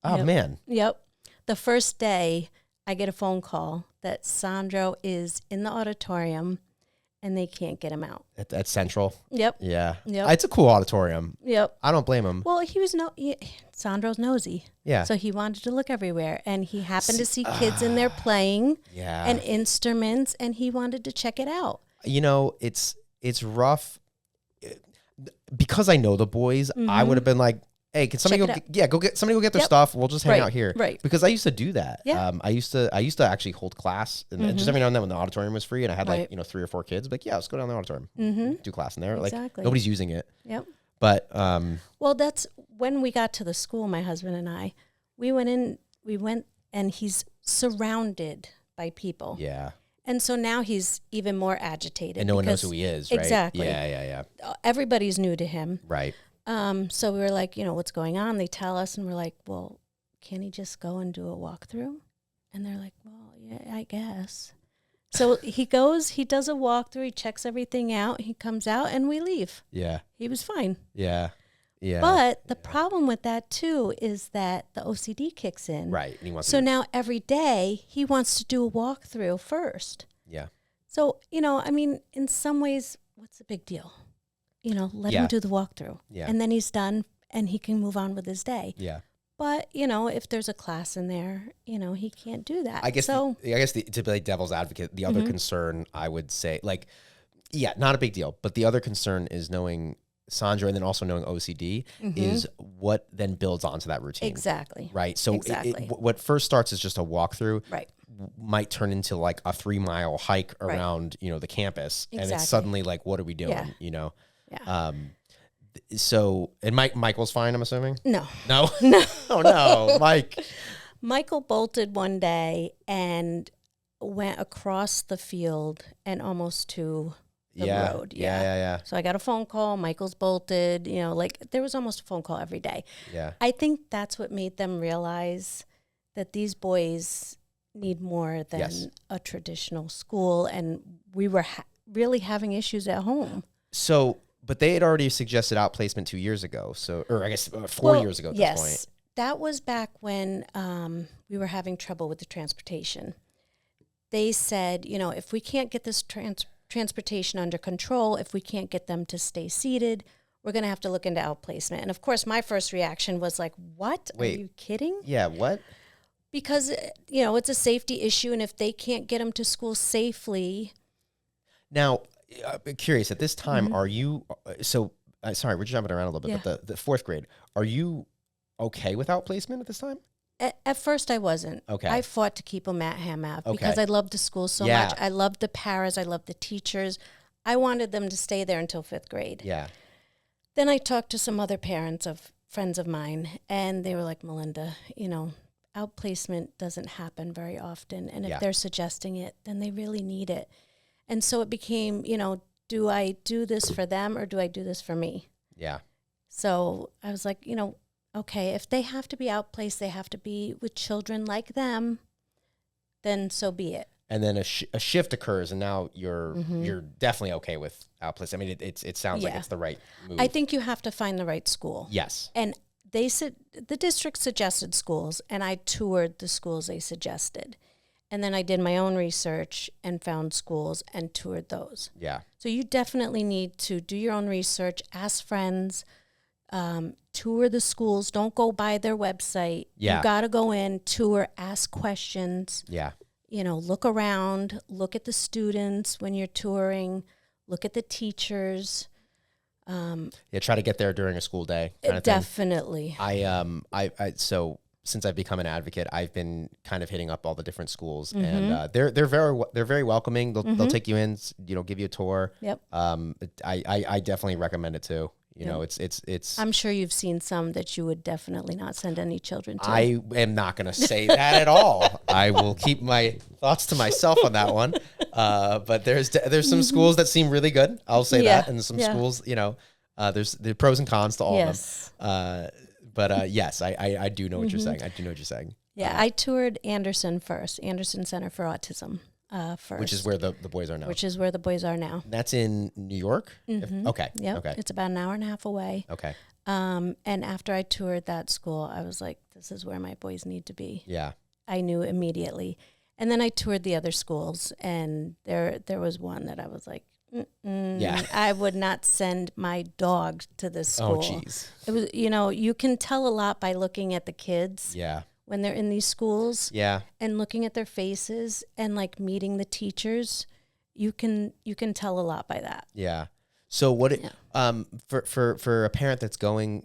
A: Oh man.
B: Yep. The first day I get a phone call that Sandro is in the auditorium and they can't get him out.
A: At Central?
B: Yep.
A: Yeah.
B: Yep.
A: It's a cool auditorium.
B: Yep.
A: I don't blame him.
B: Well, Sandro's nosy.
A: Yeah.
B: So he wanted to look everywhere, and he happened to see kids in there playing and instruments, and he wanted to check it out.
A: You know, it's rough. Because I know the boys, I would have been like, hey, can somebody go get their stuff. We'll just hang out here.
B: Right.
A: Because I used to do that.
B: Yeah.
A: I used to actually hold class and just every now and then when the auditorium was free and I had 3 or 4 kids, like, yeah, let's go down the auditorium, do class in there. Exactly. Like nobody's using it.
B: Yep.
A: But
B: well, that's when we got to the school, my husband and I, we went and he's surrounded by people.
A: Yeah.
B: And so now he's even more agitated.
A: And no one knows who he is, right?
B: Exactly.
A: Yeah.
B: Everybody's new to him.
A: Right.
B: So we were like, what's going on? They tell us, and we're like, well, can he just go and do a walkthrough? And they're like, well, yeah, I guess. So he goes, he does a walkthrough, he checks everything out, he comes out, and we leave.
A: Yeah.
B: He was fine.
A: Yeah.
B: But the problem with that, too, is that the OCD kicks in.
A: Right. And he wants
B: now every day he wants to do a walkthrough first.
A: Yeah.
B: So, in some ways, what's the big deal? Let him do the walkthrough. Yeah. And then he's done and he can move on with his day.
A: Yeah.
B: But, if there's a class in there, he can't do that.
A: I guess to play devil's advocate, the other concern I would say, not a big deal, but the other concern is knowing Sandra and then also knowing OCD is what then builds onto that routine.
B: Exactly.
A: Right. So what first starts as just a walkthrough might turn into like a 3-mile hike around, the campus. Exactly. And it's suddenly like, what are we doing? Yeah. So, and Michael's fine, I'm assuming?
B: No.
A: Oh no, Michael bolted
B: one day and went across the field and almost to the road.
A: Yeah.
B: So I got a phone call. Michael's bolted. Like there was almost a phone call every day.
A: Yeah.
B: I think that's what made them realize that these boys need more than a traditional school, and we were really having issues at home.
A: So, but they had already suggested outplacement 2 years ago. So, or I guess 4 years ago at this point.
B: That was back when we were having trouble with the transportation. They said, if we can't get this transportation under control, if we can't get them to stay seated, we're going to have to look into outplacement. And of course, my first reaction was like, what?
A: Wait.
B: Are you kidding?
A: Yeah, what?
B: Because, it's a safety issue, and if they can't get them to school safely.
A: Now, I'm curious, at this time, are you, sorry, we're jumping around a little bit, but the fourth grade, are you okay with outplacement at this time?
B: At first, I wasn't.
A: Okay.
B: I fought to keep them at HAMAV because I loved the school so much. I loved the paras. I loved the teachers. I wanted them to stay there until 5th grade.
A: Yeah.
B: Then I talked to some other parents of friends of mine, and they were like, Melinda, outplacement doesn't happen very often. And if they're suggesting it, then they really need it. And so it became, do I do this for them or do I do this for me?
A: Yeah.
B: So I was like, okay, if they have to be outplaced, they have to be with children like them, then so be it.
A: And then a shift occurs, and now you're definitely okay with outplacement. I mean, it sounds like it's the right move.
B: I think you have to find the right school.
A: Yes.
B: And they said the district suggested schools, and I toured the schools they suggested. And then I did my own research and found schools and toured those.
A: Yeah.
B: So you definitely need to do your own research, ask friends, tour the schools. Don't go by their website.
A: Yeah.
B: You got to go in, tour, ask questions.
A: Yeah.
B: Look around, look at the students when you're touring, look at the teachers.
A: Try to get there during a school day. Kind of
B: Definitely.
A: Thing. So since I've become an advocate, I've been kind of hitting up all the different schools, and they're very welcoming. They'll take you in, give you a tour.
B: Yep.
A: I definitely recommend it too. It's.
B: I'm sure you've seen some that you would definitely not send any children to.
A: I am not going to say that at all. I will keep my thoughts to myself on that one. But there's some schools that seem really good. I'll say that, and some schools, there's the pros and cons to all of them. But yes, I do know what you're saying. I do know what you're saying.
B: Yeah, I toured Anderson first, Anderson Center for Autism first.
A: Which is where the boys are now.
B: Which is where the boys are now.
A: That's in New York? Okay.
B: Yep.
A: Okay.
B: It's about an hour and a half away.
A: Okay.
B: And after I toured that school, I was like, this is where my boys need to be.
A: Yeah.
B: I knew immediately. And then I toured the other schools, and there was one that I was like, I would not send my dog to this school.
A: Oh, jeez.
B: It was, you can tell a lot by looking at the kids.
A: Yeah.
B: When they're in these schools.
A: Yeah.
B: And looking at their faces and like meeting the teachers, you can tell a lot by that.
A: Yeah. So for a parent that's going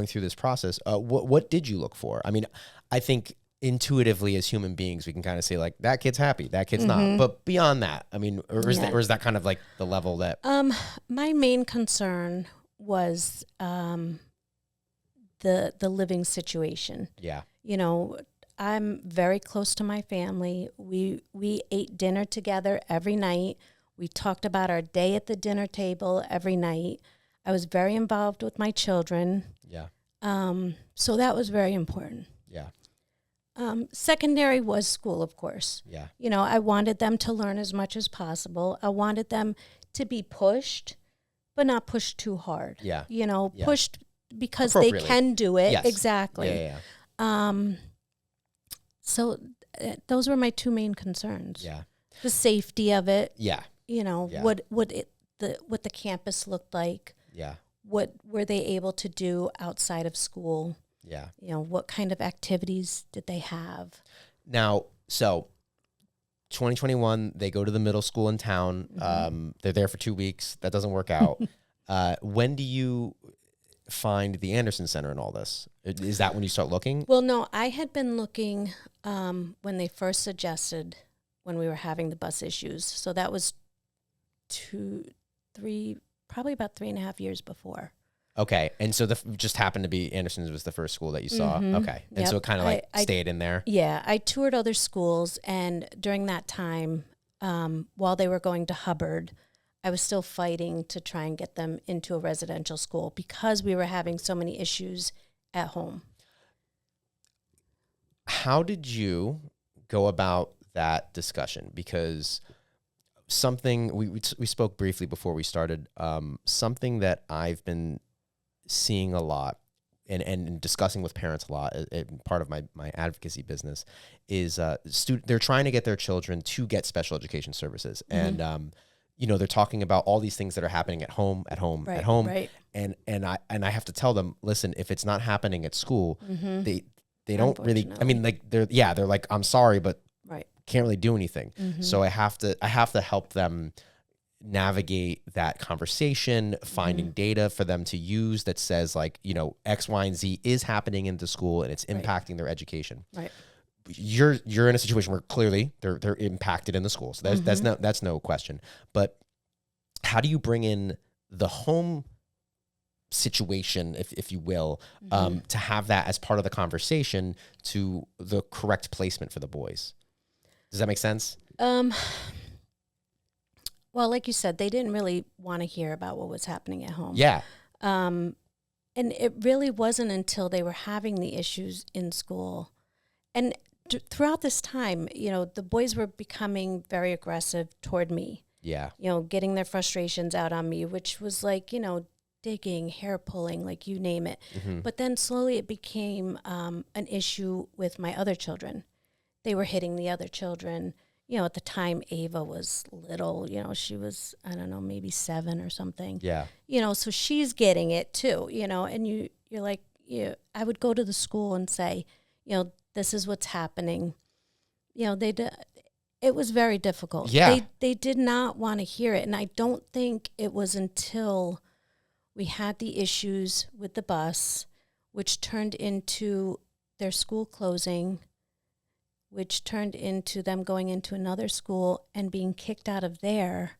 A: through this process, what did you look for? I mean, I think intuitively as human beings, we can kind of say like that kid's happy, that kid's not. But beyond that, I mean, or is that kind of like the level that?
B: My main concern was the living situation.
A: Yeah.
B: I'm very close to my family. We ate dinner together every night. We talked about our day at the dinner table every night. I was very involved with my children.
A: Yeah.
B: So that was very important.
A: Yeah.
B: Secondary was school, of course.
A: Yeah.
B: I wanted them to learn as much as possible. I wanted them to be pushed, but not pushed too hard.
A: Yeah.
B: Pushed because they can do it.
A: Yes.
B: Exactly.
A: Yeah.
B: So those were my two main concerns.
A: Yeah.
B: The safety of it.
A: Yeah.
B: What the campus looked like.
A: Yeah.
B: What were they able to do outside of school?
A: Yeah.
B: What kind of activities did they have?
A: Now, so 2021, they go to the middle school in town. They're there for 2 weeks. That doesn't work out. When do you find the Anderson Center in all this? Is that when you start looking?
B: Well, no, I had been looking when they first suggested when we were having the bus issues. So that was probably about 3.5 years before.
A: Okay. And so just happened to be Anderson's was the first school that you saw. Okay. And
B: Yep.
A: so it kind of like stayed in there.
B: Yeah, I toured other schools, and during that time, while they were going to Hubbard, I was still fighting to try and get them into a residential school because we were having so many issues at home.
A: How did you go about that discussion? Because something we spoke briefly before we started, something that I've been seeing a lot and discussing with parents a lot, part of my advocacy business, is they're trying to get their children to get special education services. Mm-hmm. And, they're talking about all these things that are happening at home.
B: Right.
A: And I have to tell them, listen, if it's not happening at school,
B: mm-hmm.
A: they don't really, I mean, like they're like, I'm sorry, but
B: right.
A: can't really do anything.
B: Mm-hmm.
A: So I have to help them navigate that conversation, finding data for them to use that says like, X, Y, and Z is happening in the school and it's impacting their education.
B: Right.
A: You're in a situation where clearly they're impacted in the school. So that's no question. But how do you bring in the home situation, if you will, to have that as part of the conversation to the correct placement for the boys? Does that make sense?
B: Well, like you said, they didn't really want to hear about what was happening at home.
A: Yeah.
B: And it really wasn't until they were having the issues in school. And throughout this time, the boys were becoming very aggressive toward me.
A: Yeah.
B: Getting their frustrations out on me, which was like, digging, hair pulling, like you name it.
A: Mm-hmm.
B: But then slowly it became an issue with my other children. They were hitting the other children. At the time, Ava was little, she was, I don't know, maybe 7 or something.
A: Yeah.
B: So she's getting it too, and you're like, I would go to the school and say, this is what's happening. It was very difficult.
A: Yeah.
B: They did not want to hear it. And I don't think it was until we had the issues with the bus, which turned into their school closing, which turned into them going into another school and being kicked out of there,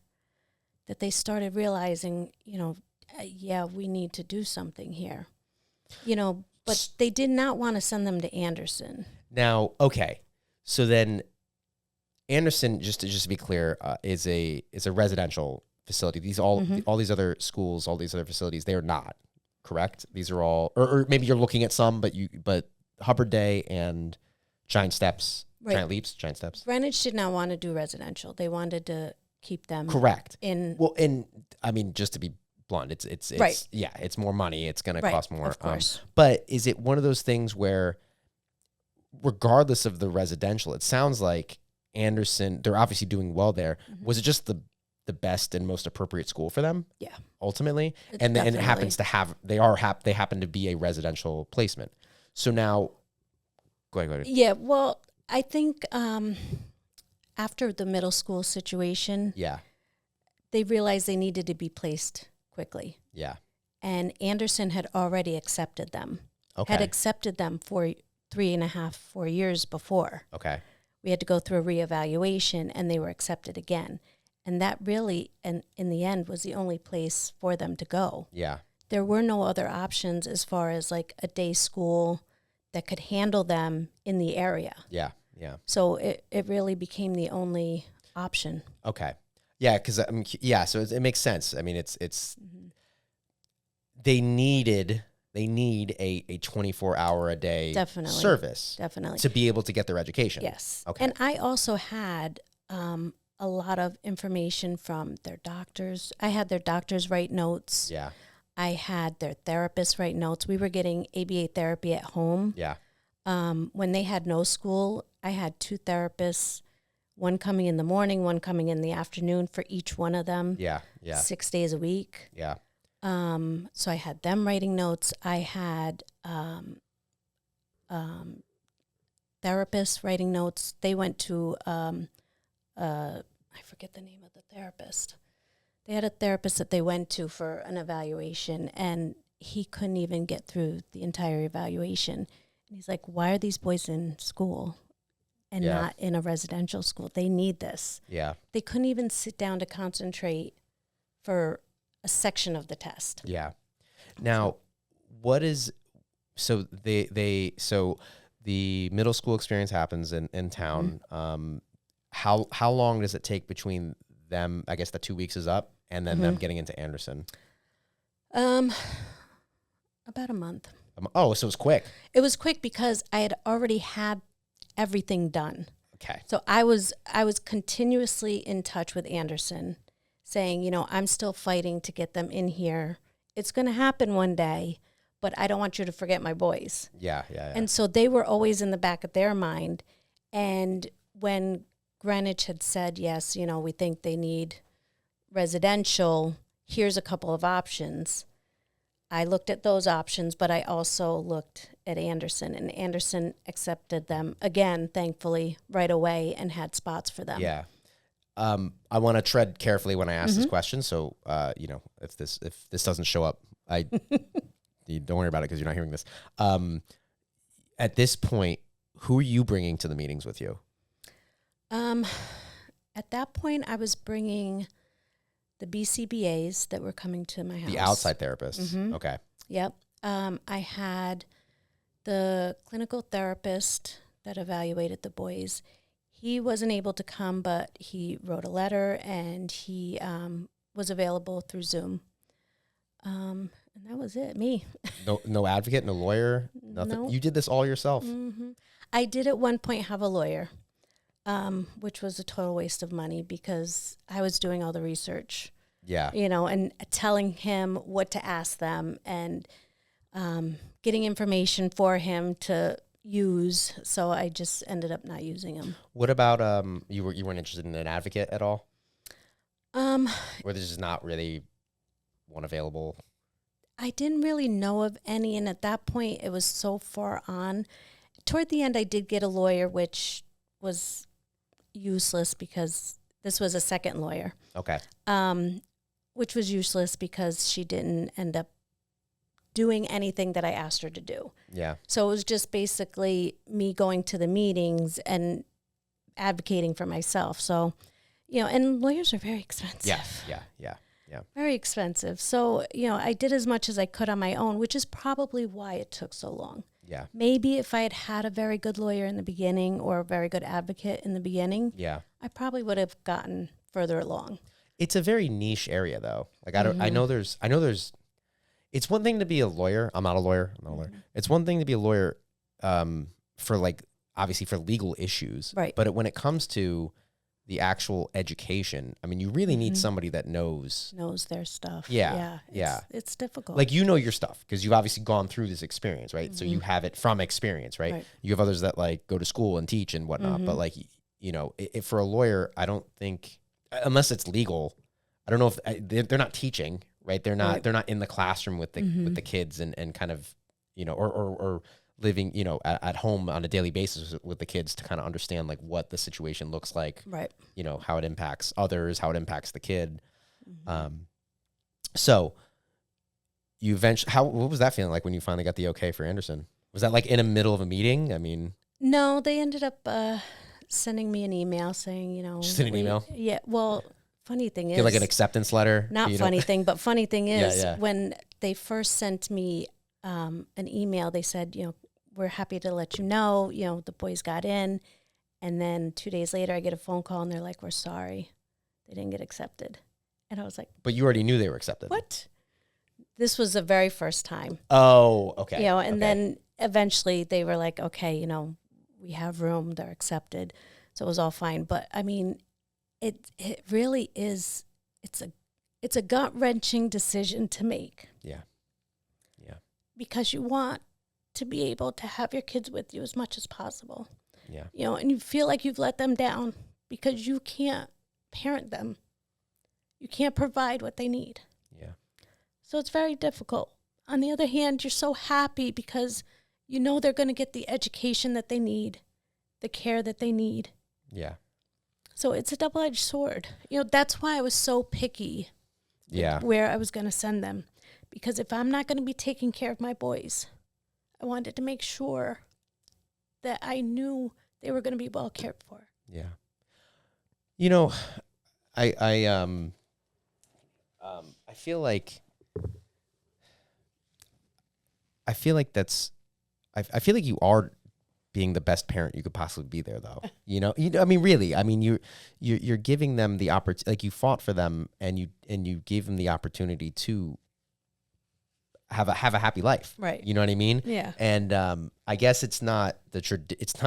B: that they started realizing, we need to do something here. But they did not want to send them to Anderson.
A: Now, okay. So then Anderson, just to be clear, is a residential facility. These all these other schools, all these other facilities, they are not, correct? These are all, or maybe you're looking at some, but Hubbard Day and Giant Steps,
B: right.
A: Giant Steps.
B: Greenwich did not want to do residential. They wanted to keep them
A: correct.
B: And
A: I mean, just to be blunt, it's
B: right.
A: Yeah, it's more money. It's going to cost more.
B: Of course.
A: But is it one of those things where, regardless of the residential, it sounds like Anderson, they're obviously doing well there. Mm-hmm. Was it just the best and most appropriate school for them?
B: Yeah.
A: Ultimately, and it happens to have they happen to be a residential placement. So now, go ahead.
B: Yeah. Well, I think after the middle school situation, they realized they needed to be placed quickly.
A: Yeah.
B: And Anderson had already accepted them.
A: Okay.
B: Had accepted them for 3.5-4 years before.
A: Okay.
B: We had to go through a reevaluation, and they were accepted again. And that really, and in the end, was the only place for them to go.
A: Yeah.
B: There were no other options as far as like a day school that could handle them in the area.
A: Yeah. Yeah.
B: So it really became the only option.
A: Okay. Yeah, because so it makes sense. I mean, it's they need a 24-hour a day service
B: definitely
A: to be able to get their education.
B: Yes.
A: Okay.
B: And I also had a lot of information from their doctors. I had their doctors write notes.
A: Yeah.
B: I had their therapists write notes. We were getting ABA therapy at home.
A: Yeah.
B: When they had no school, I had 2 therapists, one coming in the morning, one coming in the afternoon for each one of them.
A: Yeah. Yeah.
B: 6 days a week.
A: Yeah.
B: So I had them writing notes. I had therapists writing notes. They went to, I forget the name of the therapist. They had a therapist that they went to for an evaluation, and he couldn't even get through the entire evaluation. And he's like, why are these boys in school and not in a residential school? They need this.
A: Yeah.
B: They couldn't even sit down to concentrate for a section of the test.
A: Yeah. Now, what is so so the middle school experience happens in town. How long does it take between them? I guess the 2 weeks is up, and then them getting into Anderson.
B: About a month.
A: Oh, so it was quick.
B: It was quick because I had already had everything done.
A: Okay.
B: So I was continuously in touch with Anderson, saying, you know, I'm still fighting to get them in here. It's going to happen one day, but I don't want you to forget my boys.
A: Yeah.
B: And so they were always in the back of their mind. And when Greenwich had said, yes, you know, we think they need residential, here's a couple of options. I looked at those options, but I also looked at Anderson, and Anderson accepted them again, thankfully, right away, and had spots for them.
A: Yeah. I want to tread carefully when I ask this question. So, you know, if this doesn't show up, you don't worry about it because you're not hearing this. At this point, who are you bringing to the meetings with you?
B: At that point, I was bringing the BCBAs that were coming to my house.
A: The outside therapists. Okay.
B: Yep. I had the clinical therapist that evaluated the boys. He wasn't able to come, but he wrote a letter, and he was available through Zoom. And that was it, me.
A: No advocate, no lawyer, nothing. No. You did this all yourself.
B: I did at one point have a lawyer, which was a total waste of money because I was doing all the research.
A: Yeah.
B: You know, and telling him what to ask them, and getting information for him to use. So I just ended up not using him.
A: What about you weren't interested in an advocate at all? Or there's just not really one available?
B: I didn't really know of any, and at that point it was so far on. Toward the end I did get a lawyer, which was useless because this was a second lawyer.
A: Okay.
B: Which was useless because she didn't end up doing anything that I asked her to do.
A: Yeah.
B: So it was just basically me going to the meetings and advocating for myself. So, you know, and lawyers are very expensive.
A: Yeah.
B: Very expensive. So, you know, I did as much as I could on my own, which is probably why it took so long.
A: Yeah.
B: Maybe if I had had a very good lawyer in the beginning or a very good advocate in the beginning, I probably would have gotten further along.
A: It's a very niche area though. Like I know there's it's one thing to be a lawyer. I'm not a lawyer. It's one thing to be a lawyer for like obviously for legal issues.
B: Right.
A: But when it comes to the actual education, I mean, you really need somebody that knows
B: their stuff.
A: Yeah.
B: It's difficult.
A: Like, you know your stuff because you've obviously gone through this experience, right? So you have it from experience, right? You have others that like go to school and teach and whatnot. But like, you know, if for a lawyer, I don't think, unless it's legal, I don't know if they're not teaching, right? They're not in the classroom with the kids and kind of, you know, or living, you know, at home on a daily basis with the kids to kind of understand like what the situation looks like,
B: right?
A: You know, how it impacts others, how it impacts the kid. So you eventually, what was that feeling like when you finally got the okay for Anderson? Was that like in the middle of a meeting? I mean,
B: no, they ended up sending me an email saying, you know,
A: just an email.
B: Yeah. Well, funny thing is,
A: get like an acceptance letter.
B: Not funny thing, but funny thing is
A: Yeah.
B: when they first sent me an email, they said, you know, we're happy to let you know, the boys got in. And then 2 days later, I get a phone call and they're like, we're sorry. They didn't get accepted. And I was like,
A: but you already knew they were accepted.
B: What? This was the very first time.
A: Oh, okay.
B: And then eventually they were like, okay, we have room. They're accepted. So it was all fine. But I mean, it really is, it's a gut-wrenching decision to make.
A: Yeah.
B: Because you want to be able to have your kids with you as much as possible.
A: Yeah.
B: And you feel like you've let them down because you can't parent them. You can't provide what they need.
A: Yeah.
B: So it's very difficult. On the other hand, you're so happy because you know they're going to get the education that they need, the care that they need.
A: Yeah.
B: So it's a double-edged sword. That's why I was so picky.
A: Yeah.
B: Where I was going to send them. Because if I'm not going to be taking care of my boys, I wanted to make sure that I knew they were going to be well cared for.
A: Yeah. I feel like I feel like I feel like you are being the best parent you could possibly be there, though. I mean, really, I mean, you're giving them the opportunity, like you fought for them, and you gave them the opportunity to have a happy life,
B: Right?
A: You know what I mean?
B: Yeah.
A: And I guess it's not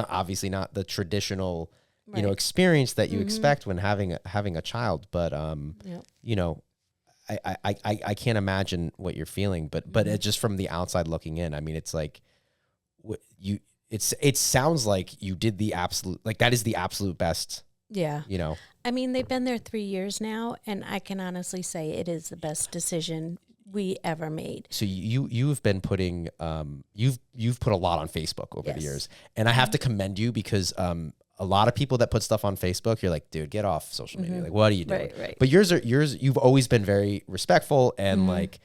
A: obviously not the traditional,
B: Right.
A: experience that you expect when having a child, but
B: Yep.
A: I can't imagine what you're feeling, but it just from the outside looking in, I mean, it's like it sounds like you did the absolute, like that is the absolute best.
B: Yeah.
A: I
B: mean, they've been there 3 years now, and I can honestly say it is the best decision we ever made.
A: So you've been putting you've put a lot on Facebook over the years, and I have to commend you because a lot of people that put stuff on Facebook, you're like, dude, get off social media. Like, what are you doing?
B: Right.
A: But yours, you've always been very respectful and like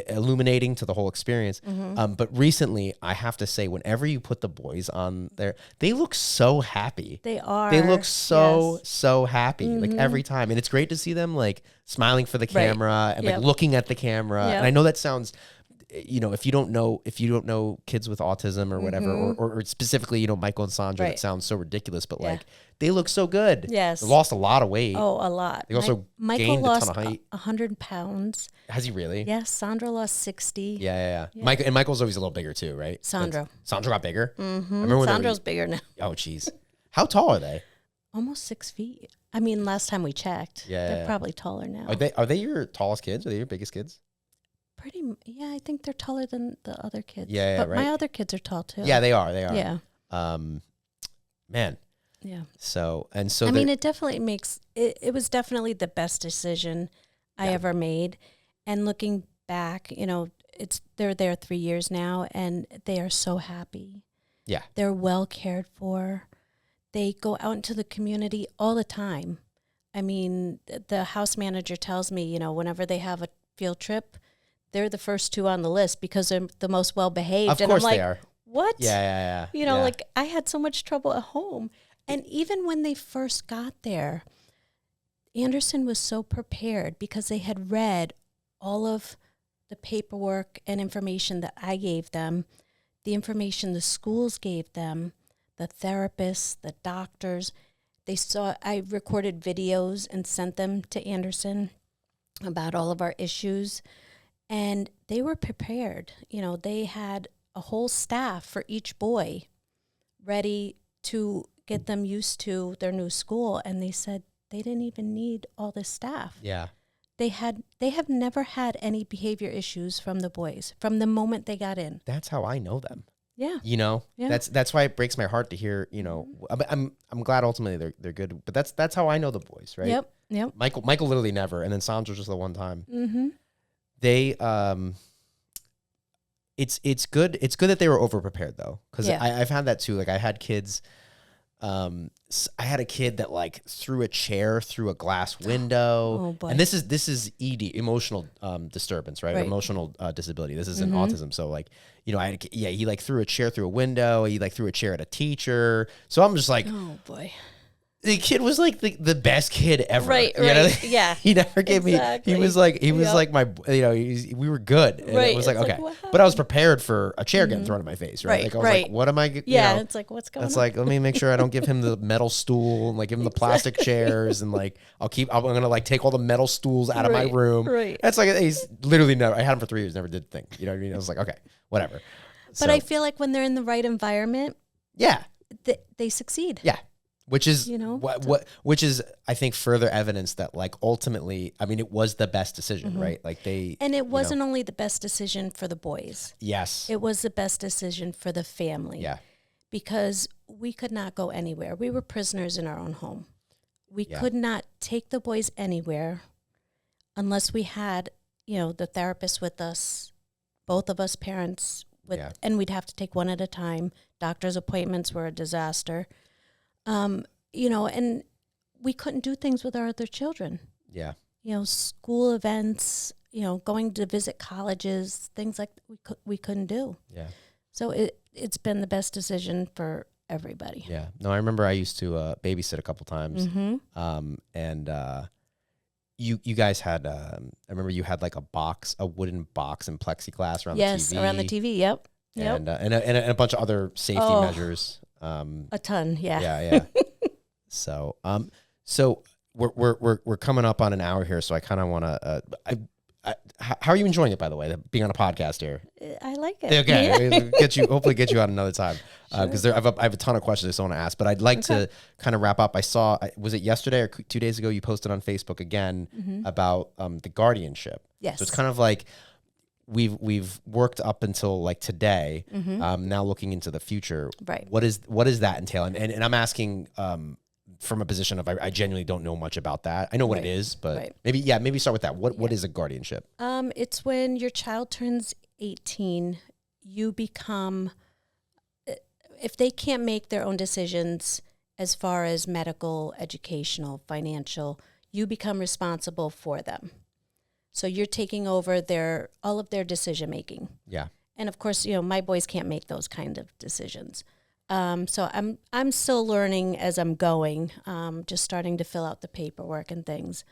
A: illuminating to the whole experience. But recently, I have to say, whenever you put the boys on there, they look so happy.
B: They are.
A: They look so happy, like every time, and it's great to see them like smiling for the camera and like looking at the camera. And I know that sounds, if you don't know kids with autism or whatever, or specifically, Michael and Sandra, it sounds so ridiculous, but like they look so good.
B: Yes.
A: They lost a lot of weight.
B: Oh, a lot.
A: They also
B: Michael
A: gained
B: lost
A: a ton of height.
B: 100 pounds.
A: Has he really?
B: Yes. Sandra lost 60.
A: Yeah. Michael's always a little bigger too, right?
B: Sandra
A: got bigger?
B: I remember when Sandra's bigger now.
A: Oh, geez. How tall are they?
B: Almost 6 feet. I mean, last time we checked. They're probably taller now.
A: Are they your tallest kids? Are they your biggest kids?
B: I think they're taller than the other kids.
A: Yeah,
B: but
A: right.
B: my other kids are tall too.
A: Yeah, they are.
B: Yeah.
A: Man.
B: Yeah.
A: So
B: I mean, it definitely makes it was definitely the best decision I ever made. And looking back, they're there 3 years now, and they are so happy.
A: Yeah.
B: They're well cared for. They go out into the community all the time. I mean, the house manager tells me, whenever they have a field trip, they're the first two on the list because they're the most well behaved.
A: Of course they are.
B: What?
A: Yeah.
B: Like I had so much trouble at home. And even when they first got there, Anderson was so prepared because they had read all of the paperwork and information that I gave them, the information the schools gave them, the therapists, the doctors. I recorded videos and sent them to Anderson about all of our issues. And they were prepared. They had a whole staff for each boy ready to get them used to their new school. And they said they didn't even need all this staff.
A: Yeah.
B: They have never had any behavior issues from the boys from the moment they got in.
A: That's how I know them.
B: Yeah.
A: Yeah. That's why it breaks my heart to hear, I'm glad ultimately they're good, but that's how I know the boys, right?
B: Yep.
A: Michael literally never, and then Sandra just the one time.
B: Mm-hmm.
A: They it's good that they were over prepared though, because I've had that too. Like I had kids. I had a kid that like threw a chair through a glass window.
B: Oh boy.
A: And this is ED, emotional disturbance, right? Or emotional disability. This isn't autism. So like, he like threw a chair through a window. He like threw a chair at a teacher. So I'm just like,
B: oh boy.
A: The kid was like the best kid ever.
B: Right. Yeah.
A: He never gave me, he was like my, we were good. And it was like, okay. But I was prepared for a chair getting thrown in my face, right? Like I was like, what am I,
B: Yeah. It's like, what's going on?
A: It's like, let me make sure I don't give him the metal stool and like give him the plastic chairs and like, I'm going to like take all the metal stools out of my room.
B: Right.
A: That's like, he's literally never, I had him for 3 years, never did a thing. You know what I mean? I was like, okay, whatever.
B: But I feel like when they're in the right environment, they succeed.
A: Yeah. Which is which is I think further evidence that like ultimately, I mean, it was the best decision, right? Like
B: and it wasn't only the best decision for the boys.
A: Yes,
B: it was the best decision for the family.
A: Yeah,
B: because we could not go anywhere. We were prisoners in our own home. We could not take the boys anywhere unless we had the therapist with us, both of us parents and we'd have to take one at a time. Doctor's appointments were a disaster. And we couldn't do things with our other children.
A: Yeah.
B: School events, going to visit colleges, things like we couldn't do.
A: Yeah. So
B: it's been the best decision for everybody.
A: Yeah. No, I remember I used to babysit a couple times. And you guys had, I remember you had like a wooden box and plexiglass around the TV.
B: Yes, around the TV, yep. Yep.
A: And a bunch of other safety measures.
B: A ton, yeah.
A: Yeah. So so we're coming up on an hour here, so I kind of want to. How are you enjoying it, by the way, being on a podcast here?
B: I like it.
A: Okay, hopefully get you out another time, because I have a ton of questions I just want to ask, but I'd like to kind of wrap up. I saw, was it yesterday or 2 days ago, you posted on Facebook again about the guardianship.
B: Yes.
A: So it's kind of like we've worked up until like today, now looking into the future.
B: Right.
A: What does that entail? And I'm asking from a position of I genuinely don't know much about that. I know what it is, but maybe start with that. What is a guardianship?
B: It's when your child turns 18, you become, if they can't make their own decisions as far as medical, educational, financial, you become responsible for them. So you're taking over all of their decision making.
A: Yeah.
B: And of course, my boys can't make those kind of decisions. So I'm still learning as I'm going, just starting to fill out the paperwork and things.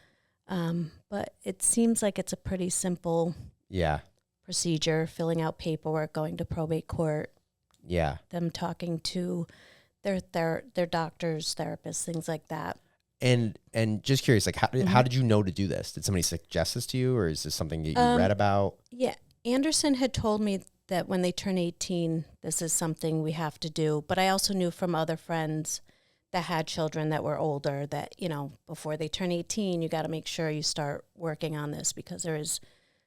B: But it seems like it's a pretty simple procedure, filling out paperwork, going to probate court.
A: Yeah.
B: Them talking to their doctors, therapists, things like that.
A: And just curious, like how did you know to do this? Did somebody suggest this to you, or is this something that you read about?
B: Yeah. Anderson had told me that when they turn 18, this is something we have to do. But I also knew from other friends that had children that were older that, before they turn 18, you got to make sure you start working on this, because there is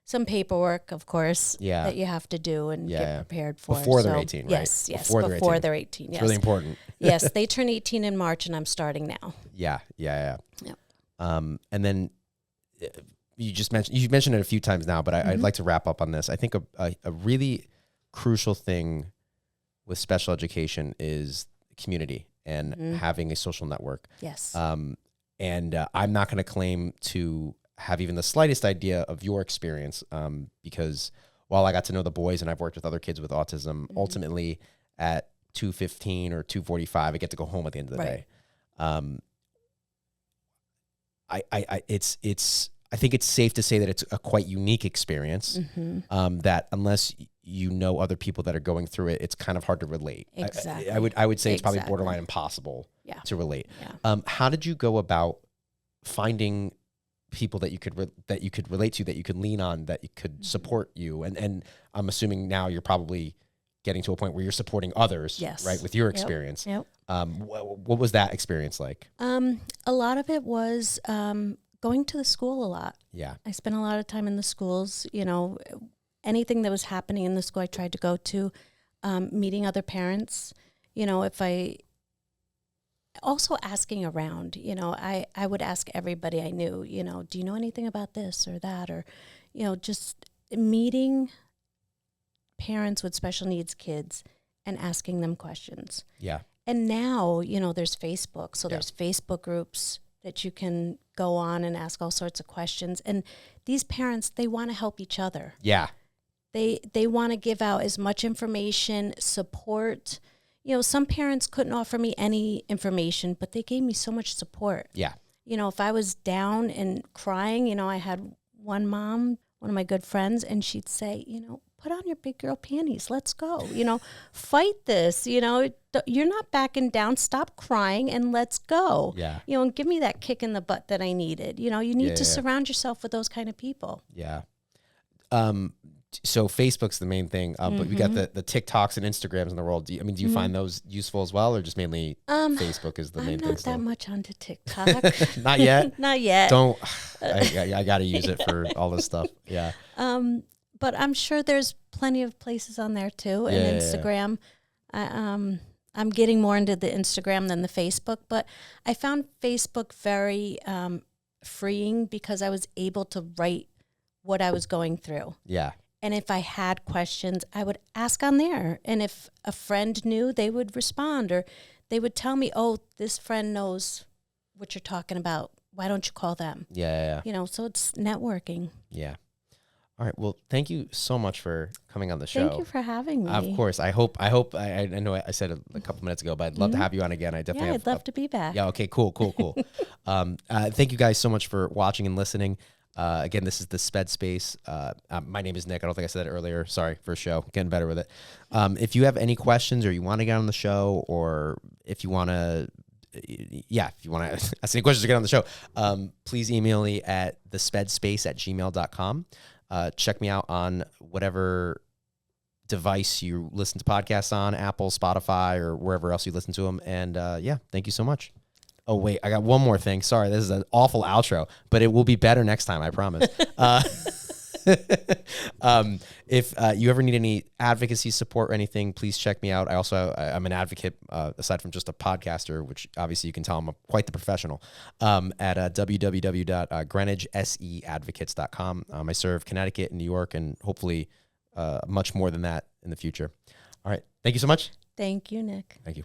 B: some paperwork, of course, that you have to do and get prepared for.
A: Before they're 18, right?
B: Yes, before they're 18. Yes.
A: It's really important.
B: Yes, they turn 18 in March, and I'm starting now.
A: Yeah.
B: Yep.
A: And then you mentioned it a few times now, but I'd like to wrap up on this. I think a really crucial thing with special education is community and having a social network.
B: Yes.
A: And I'm not going to claim to have even the slightest idea of your experience, because while I got to know the boys and I've worked with other kids with autism, ultimately at 2:15 or 2:45, I get to go home at the end of the day. I think it's safe to say that it's a quite unique experience, that unless you know other people that are going through it, it's kind of hard to relate.
B: Exactly.
A: I would say it's probably borderline impossible to relate.
B: Yeah.
A: How did you go about finding people that you could relate to, that you could lean on, that you could support you? And I'm assuming now you're probably getting to a point where you're supporting others, right, with your experience.
B: Yep.
A: What was that experience like?
B: A lot of it was going to the school a lot.
A: Yeah.
B: I spent a lot of time in the schools. Anything that was happening in the school, I tried to go to, meeting other parents. Also asking around, I would ask everybody I knew, do you know anything about this or that? Or, just meeting parents with special needs kids and asking them questions.
A: Yeah.
B: And now, there's Facebook. So there's Facebook groups that you can go on and ask all sorts of questions. And these parents, they want to help each other.
A: Yeah.
B: They want to give out as much information, support. Some parents couldn't offer me any information, but they gave me so much support.
A: Yeah.
B: If I was down and crying, I had one mom, one of my good friends, and she'd say, put on your big girl panties. Let's go. Fight this. You're not backing down. Stop crying and let's go.
A: Yeah.
B: And give me that kick in the butt that I needed. You need to surround yourself with those kind of people.
A: Yeah. So Facebook's the main thing, but we got the TikToks and Instagrams in the world. Do you find those useful as well, or just mainly Facebook is the main thing?
B: I'm not that much onto TikTok.
A: Not yet?
B: Not yet.
A: Don't. I got to use it for all this stuff. Yeah.
B: But I'm sure there's plenty of places on there too, and Instagram. I'm getting more into the Instagram than the Facebook, but I found Facebook very freeing because I was able to write what I was going through.
A: Yeah.
B: And if I had questions, I would ask on there. And if a friend knew, they would respond, or they would tell me, oh, this friend knows what you're talking about. Why don't you call them?
A: Yeah.
B: So it's networking.
A: Yeah. All right. Well, thank you so much for coming on the show.
B: Thank you for having me.
A: Of course. I know I said it a couple minutes ago, but I'd love to have you on again.
B: I'd love to be back.
A: Yeah. Okay, cool. Thank you guys so much for watching and listening. Again, this is the SpED space. My name is Nick. I don't think I said it earlier. Sorry for a show. Getting better with it. If you have any questions or you want to get on the show, or if you want to, if you want to ask any questions to get on the show, please email me at thespedspace@gmail.com. Check me out on whatever device you listen to podcasts on, Apple, Spotify, or wherever else you listen to them. And thank you so much. Oh, wait, I got one more thing. Sorry, this is an awful outro, but it will be better next time, I promise. If you ever need any advocacy support or anything, please check me out. I'm an advocate, aside from just a podcaster, which obviously you can tell I'm quite the professional, at www.greenwichseadvocates.com. I serve Connecticut and New York, and hopefully much more than that in the future. All right. Thank you so much.
B: Thank you, Nick.
A: Thank you.